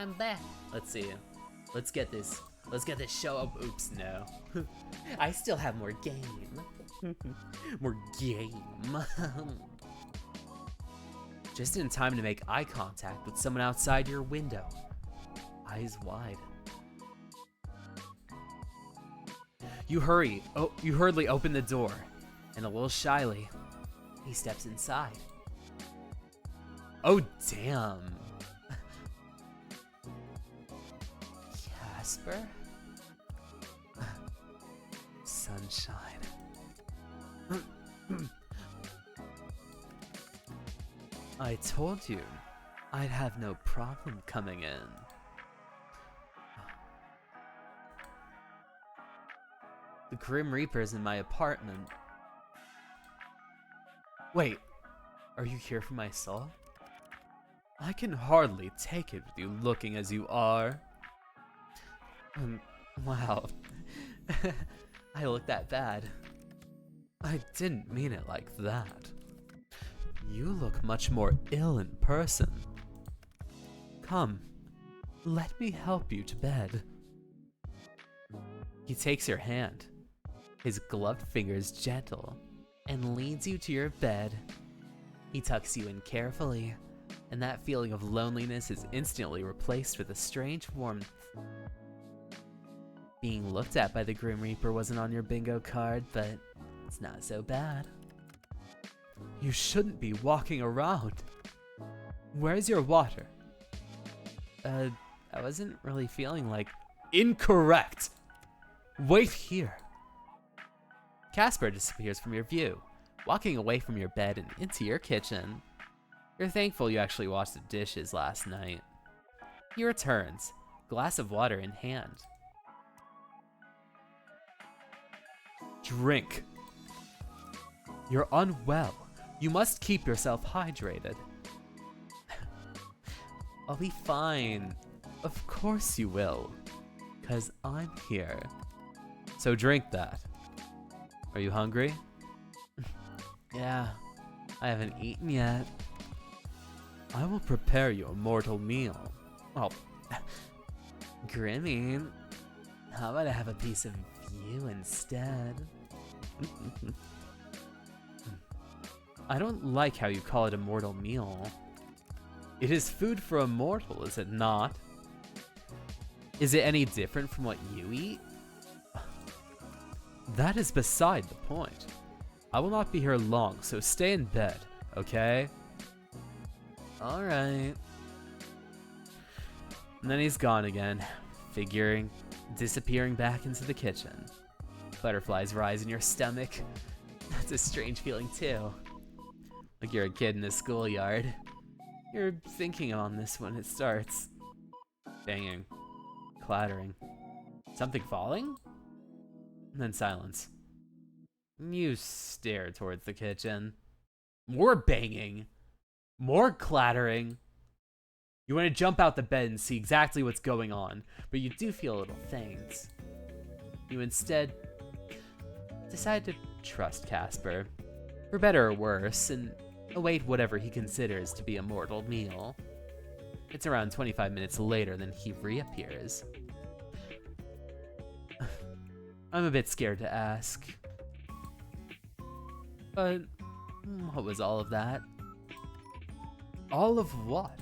I'm back. Let's see. Let's get this show up. Oops, no. I still have more game. More game. Just in time to make eye contact with someone outside your window. Eyes wide. You hurriedly open the door, and a little shyly, he steps inside. Oh, damn. Casper? Sunshine. I told you I'd have no problem coming in. The Grim Reaper's in my apartment. Wait, are you here for my soul? I can hardly take it with you looking as you are. Wow. I look that bad. I didn't mean it like that. You look much more ill in person. Come, let me help you to bed. He takes your hand, his gloved fingers gentle, and leads you to your bed. He tucks you in carefully, and that feeling of loneliness is instantly replaced with a strange warmth. Being looked at by the Grim Reaper wasn't on your bingo card, but it's not so bad. You shouldn't be walking around. Where's your water? I wasn't really feeling like... Incorrect! Wait here. Casper disappears from your view, walking away from your bed and into your kitchen. You're thankful you actually washed the dishes last night. He returns, glass of water in hand. Drink. You're unwell. You must keep yourself hydrated. I'll be fine. Of course you will. 'Cause I'm here. So drink that. Are you hungry? Yeah, I haven't eaten yet. I will prepare you a mortal meal. Oh, Grimmy, how about I have a piece of you instead? I don't like how you call it a mortal meal. It is food for a mortal, is it not? Is it any different from what you eat? That is beside the point. I will not be here long, so stay in bed, okay? Alright. And then he's gone again, disappearing back into the kitchen. Butterflies rise in your stomach. That's a strange feeling too. Like you're a kid in a schoolyard. You're thinking on this when it starts. Banging. Clattering. Something falling? And then silence. You stare towards the kitchen. More banging. More clattering. You want to jump out the bed and see exactly what's going on, but you do feel a little faint. You instead decide to trust Casper, for better or worse, and await whatever he considers to be a mortal meal. It's around 25 minutes later than he reappears. I'm a bit scared to ask. But what was all of that? All of what?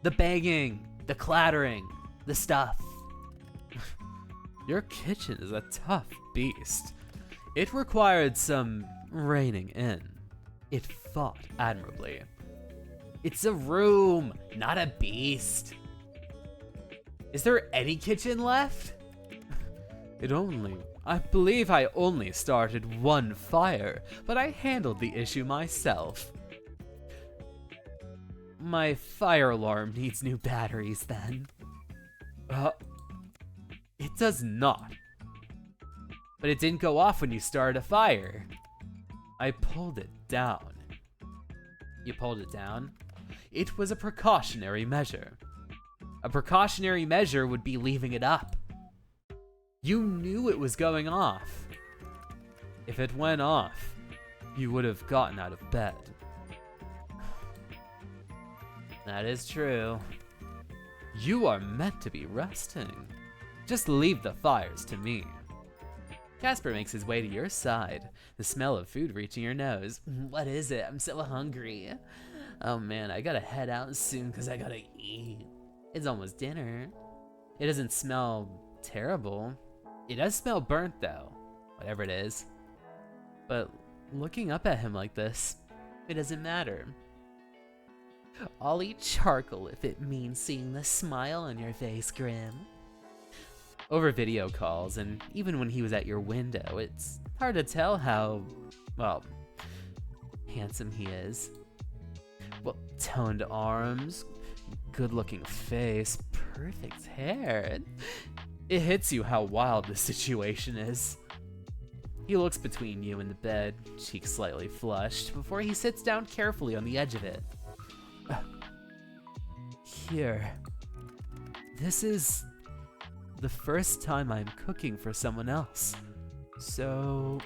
The banging, the clattering, the stuff. Your kitchen is a tough beast. It required some reining in. It fought admirably. It's a room, not a beast. Is there any kitchen left? I believe I only started one fire, but I handled the issue myself. My fire alarm needs new batteries then. It does not. But it didn't go off when you started a fire. I pulled it down. You pulled it down? It was a precautionary measure. A precautionary measure would be leaving it up. You knew it was going off. If it went off, you would have gotten out of bed. That is true. You are meant to be resting. Just leave the fires to me. Casper makes his way to your side, the smell of food reaching your nose. What is it? I'm so hungry. Oh man, I gotta head out soon because I gotta eat. It's almost dinner. It doesn't smell terrible. It does smell burnt though, whatever it is. But looking up at him like this, it doesn't matter. I'll eat charcoal if it means seeing the smile on your face, Grim. Over video calls, and even when he was at your window, it's hard to tell how, well, handsome he is. Well, toned arms, good-looking face, perfect hair. It hits you how wild the situation is. He looks between you and the bed, cheeks slightly flushed, before he sits down carefully on the edge of it. Here. This is the first time I'm cooking for someone else. So...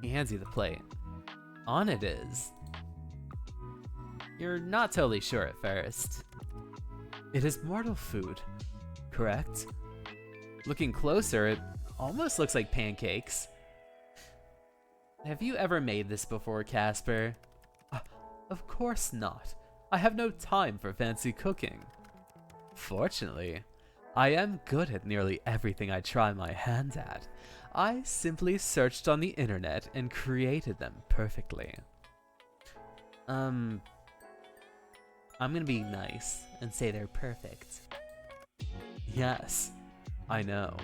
He hands you the plate. On it is... You're not totally sure at first. It is mortal food, correct? Looking closer, it almost looks like pancakes. Have you ever made this before, Casper? Of course not. I have no time for fancy cooking. Fortunately, I am good at nearly everything I try my hand at. I simply searched on the internet and created them perfectly. I'm gonna be nice and say they're perfect. Yes, I know.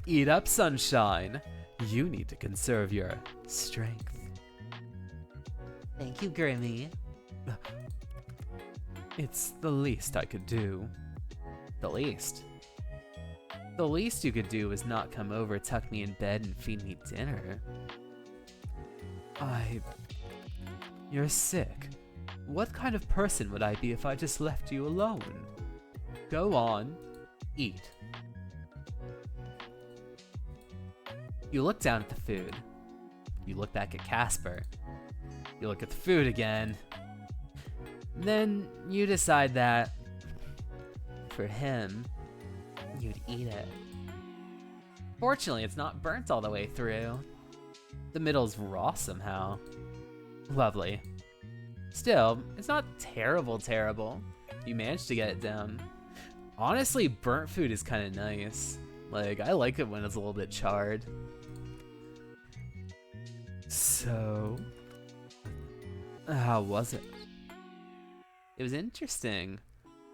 Eat up, sunshine. You need to conserve your strength. Thank you, Grimmy. It's the least I could do. The least? The least you could do is not come over, tuck me in bed, and feed me dinner. You're sick. What kind of person would I be if I just left you alone? Go on, eat. You look down at the food. You look back at Casper. You look at the food again. Then you decide that, for him, you'd eat it. Fortunately, it's not burnt all the way through. The middle's raw somehow. Lovely. Still, it's not terrible. You managed to get it down. Honestly, burnt food is kind of nice. Like, I like it when it's a little bit charred. So, how was it? It was interesting.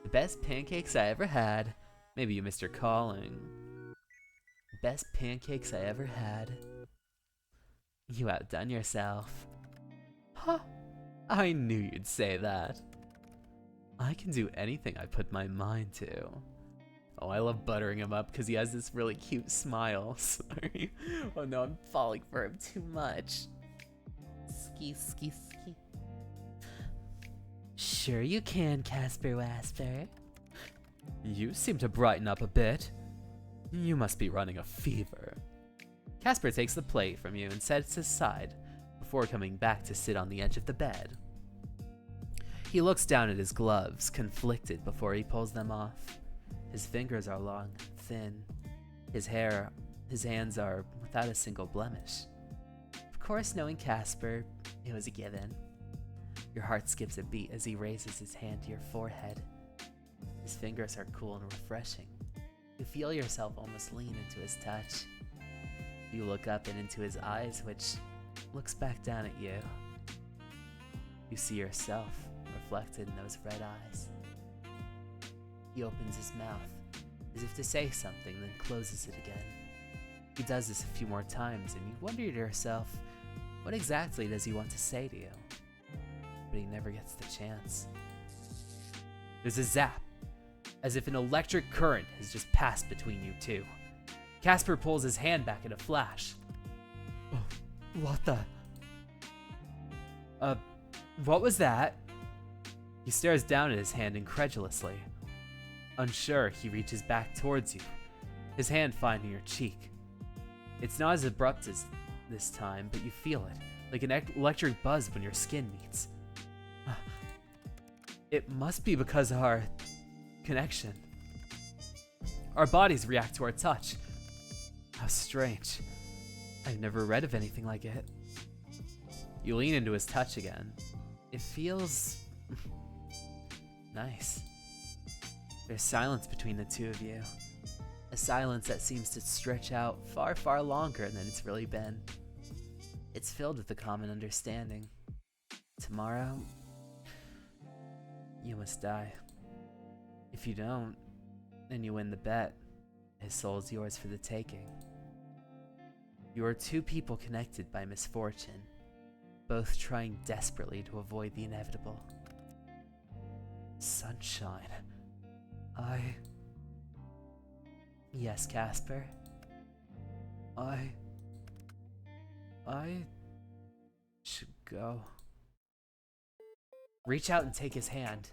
The best pancakes I ever had. Maybe you missed your calling. Best pancakes I ever had. You outdone yourself. Huh. I knew you'd say that. I can do anything I put my mind to. Oh, I love buttering him up because he has this really cute smile. Sorry. Oh no, I'm falling for him too much. Ski. Sure you can, Casper Wasper. You seem to brighten up a bit. You must be running a fever. Casper takes the plate from you and sets it aside before coming back to sit on the edge of the bed. He looks down at his gloves, conflicted before he pulls them off. His fingers are long, thin. His hands are without a single blemish. Of course, knowing Casper, it was a given. Your heart skips a beat as he raises his hand to your forehead. His fingers are cool and refreshing. You feel yourself almost lean into his touch. You look up and into his eyes, which looks back down at you. You see yourself reflected in those red eyes. He opens his mouth, as if to say something, then closes it again. He does this a few more times, and you wonder to yourself, what exactly does he want to say to you? But he never gets the chance. There's a zap, as if an electric current has just passed between you two. Casper pulls his hand back in a flash. Oh, what the? What was that? He stares down at his hand incredulously. Unsure, he reaches back towards you, his hand finding your cheek. It's not as abrupt as this time, but you feel it, like an electric buzz when your skin meets. It must be because our connection. Our bodies react to our touch. How strange. I've never read of anything like it. You lean into his touch again. It feels nice. There's silence between the two of you. A silence that seems to stretch out far, far longer than it's really been. It's filled with a common understanding. Tomorrow, you must die. If you don't, then you win the bet. His soul is yours for the taking. You are two people connected by misfortune, both trying desperately to avoid the inevitable. Sunshine. Yes, Casper. I should go. Reach out and take his hand.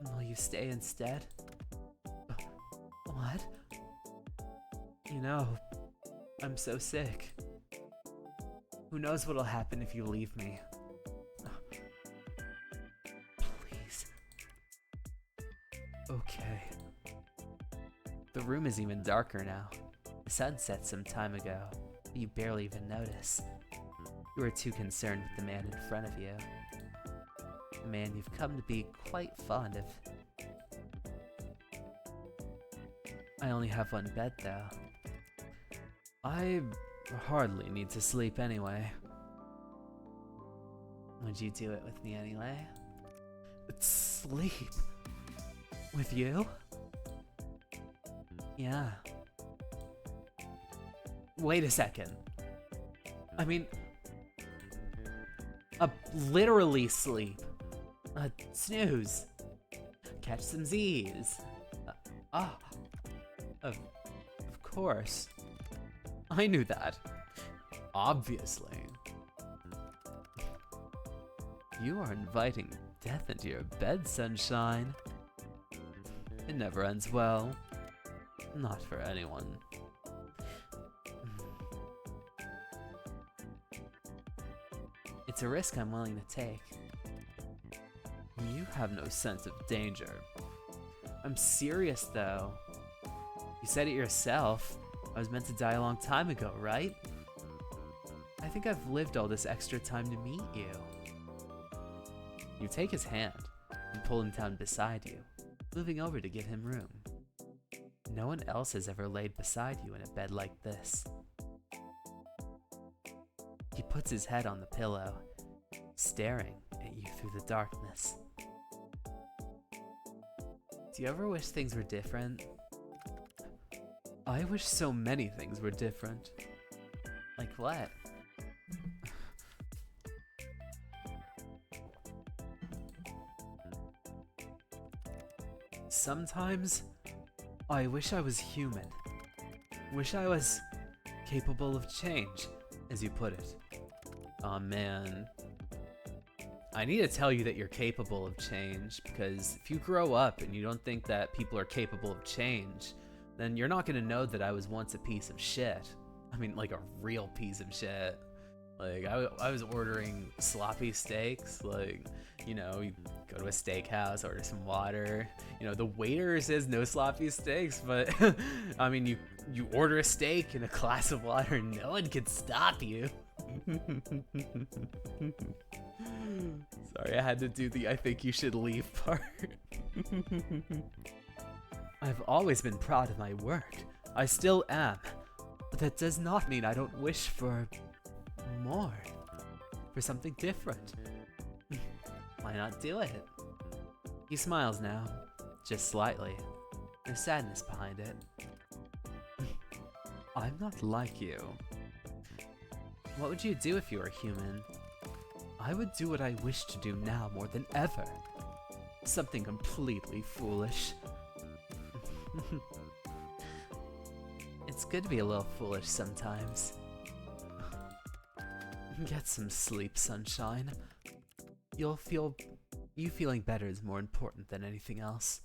Will you stay instead? What? You know, I'm so sick. Who knows what'll happen if you leave me? Please. Okay. The room is even darker now. The sun set some time ago, but you barely even notice. You are too concerned with the man in front of you. A man you've come to be quite fond of. I only have one bed, though. I hardly need to sleep anyway. Would you do it with me anyway? Sleep? With you? Yeah. Wait a second. I mean, literally sleep. Snooze. Catch some Z's. Of course. I knew that. Obviously. You are inviting death into your bed, Sunshine. It never ends well. Not for anyone. It's a risk I'm willing to take. You have no sense of danger. I'm serious, though. You said it yourself. I was meant to die a long time ago, right? I think I've lived all this extra time to meet you. You take his hand and pull him down beside you, moving over to give him room. No one else has ever laid beside you in a bed like this. He puts his head on the pillow, staring at you through the darkness. Do you ever wish things were different? I wish so many things were different. Like what? Sometimes, I wish I was human. Wish I was capable of change, as you put it. Aw, man. I need to tell you that you're capable of change, because if you grow up and you don't think that people are capable of change, then you're not gonna know that I was once a piece of shit. I mean, like a real piece of shit. Like, I was ordering sloppy steaks, like, you know, you go to a steakhouse, order some water. You know, the waiter says no sloppy steaks, but, I mean, you order a steak and a glass of water and no one can stop you. Sorry, I had to do the I think you should leave part. I've always been proud of my work. I still am. But that does not mean I don't wish for more. For something different. Why not do it? He smiles now, just slightly. There's sadness behind it. I'm not like you. What would you do if you were human? I would do what I wish to do now more than ever. Something completely foolish. It's good to be a little foolish sometimes. Get some sleep, Sunshine. You feeling better is more important than anything else.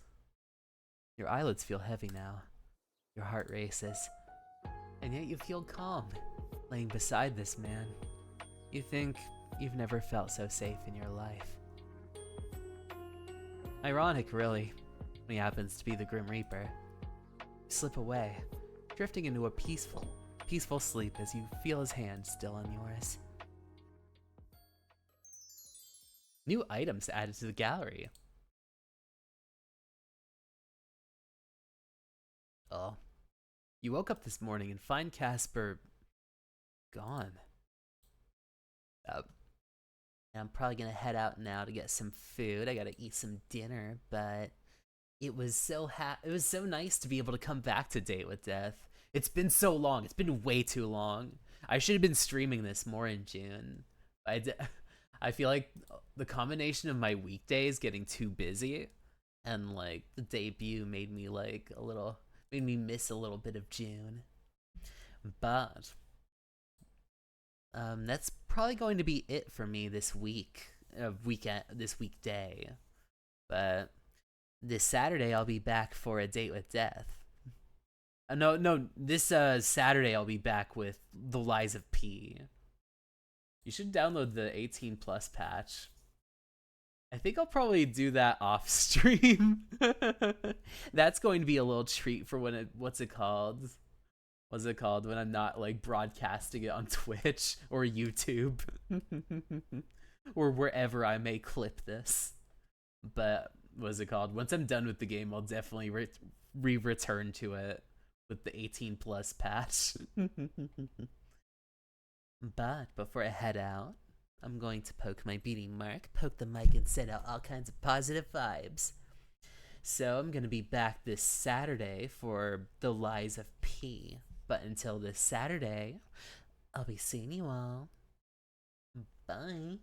Your eyelids feel heavy now. Your heart races. And yet you feel calm, laying beside this man. You think you've never felt so safe in your life. Ironic, really, when he happens to be the Grim Reaper. You slip away, drifting into a peaceful sleep as you feel his hand still on yours. New items added to the gallery. Oh. You woke up this morning and find Casper gone. I'm probably gonna head out now to get some food. I gotta eat some dinner, but it was so nice to be able to come back to Date with Death. It's been so long. It's been way too long. I should have been streaming this more in June. I feel like the combination of my weekdays getting too busy and like the debut made me miss a little bit of June. But that's probably going to be it for me this weekday. But this Saturday I'll be back for a Date with Death. This Saturday I'll be back with The Lies of P. You should download the 18 plus patch. I think I'll probably do that off stream. That's going to be a little treat for when what's it called when I'm not like broadcasting it on Twitch or YouTube or wherever I may clip this. But what's it called? Once I'm done with the game, I'll definitely return to it with the 18 plus patch. But before I head out, I'm going to poke my beating mark, poke the mic, and send out all kinds of positive vibes. So I'm going to be back this Saturday for The Lies of P. But until this Saturday, I'll be seeing you all. Bye.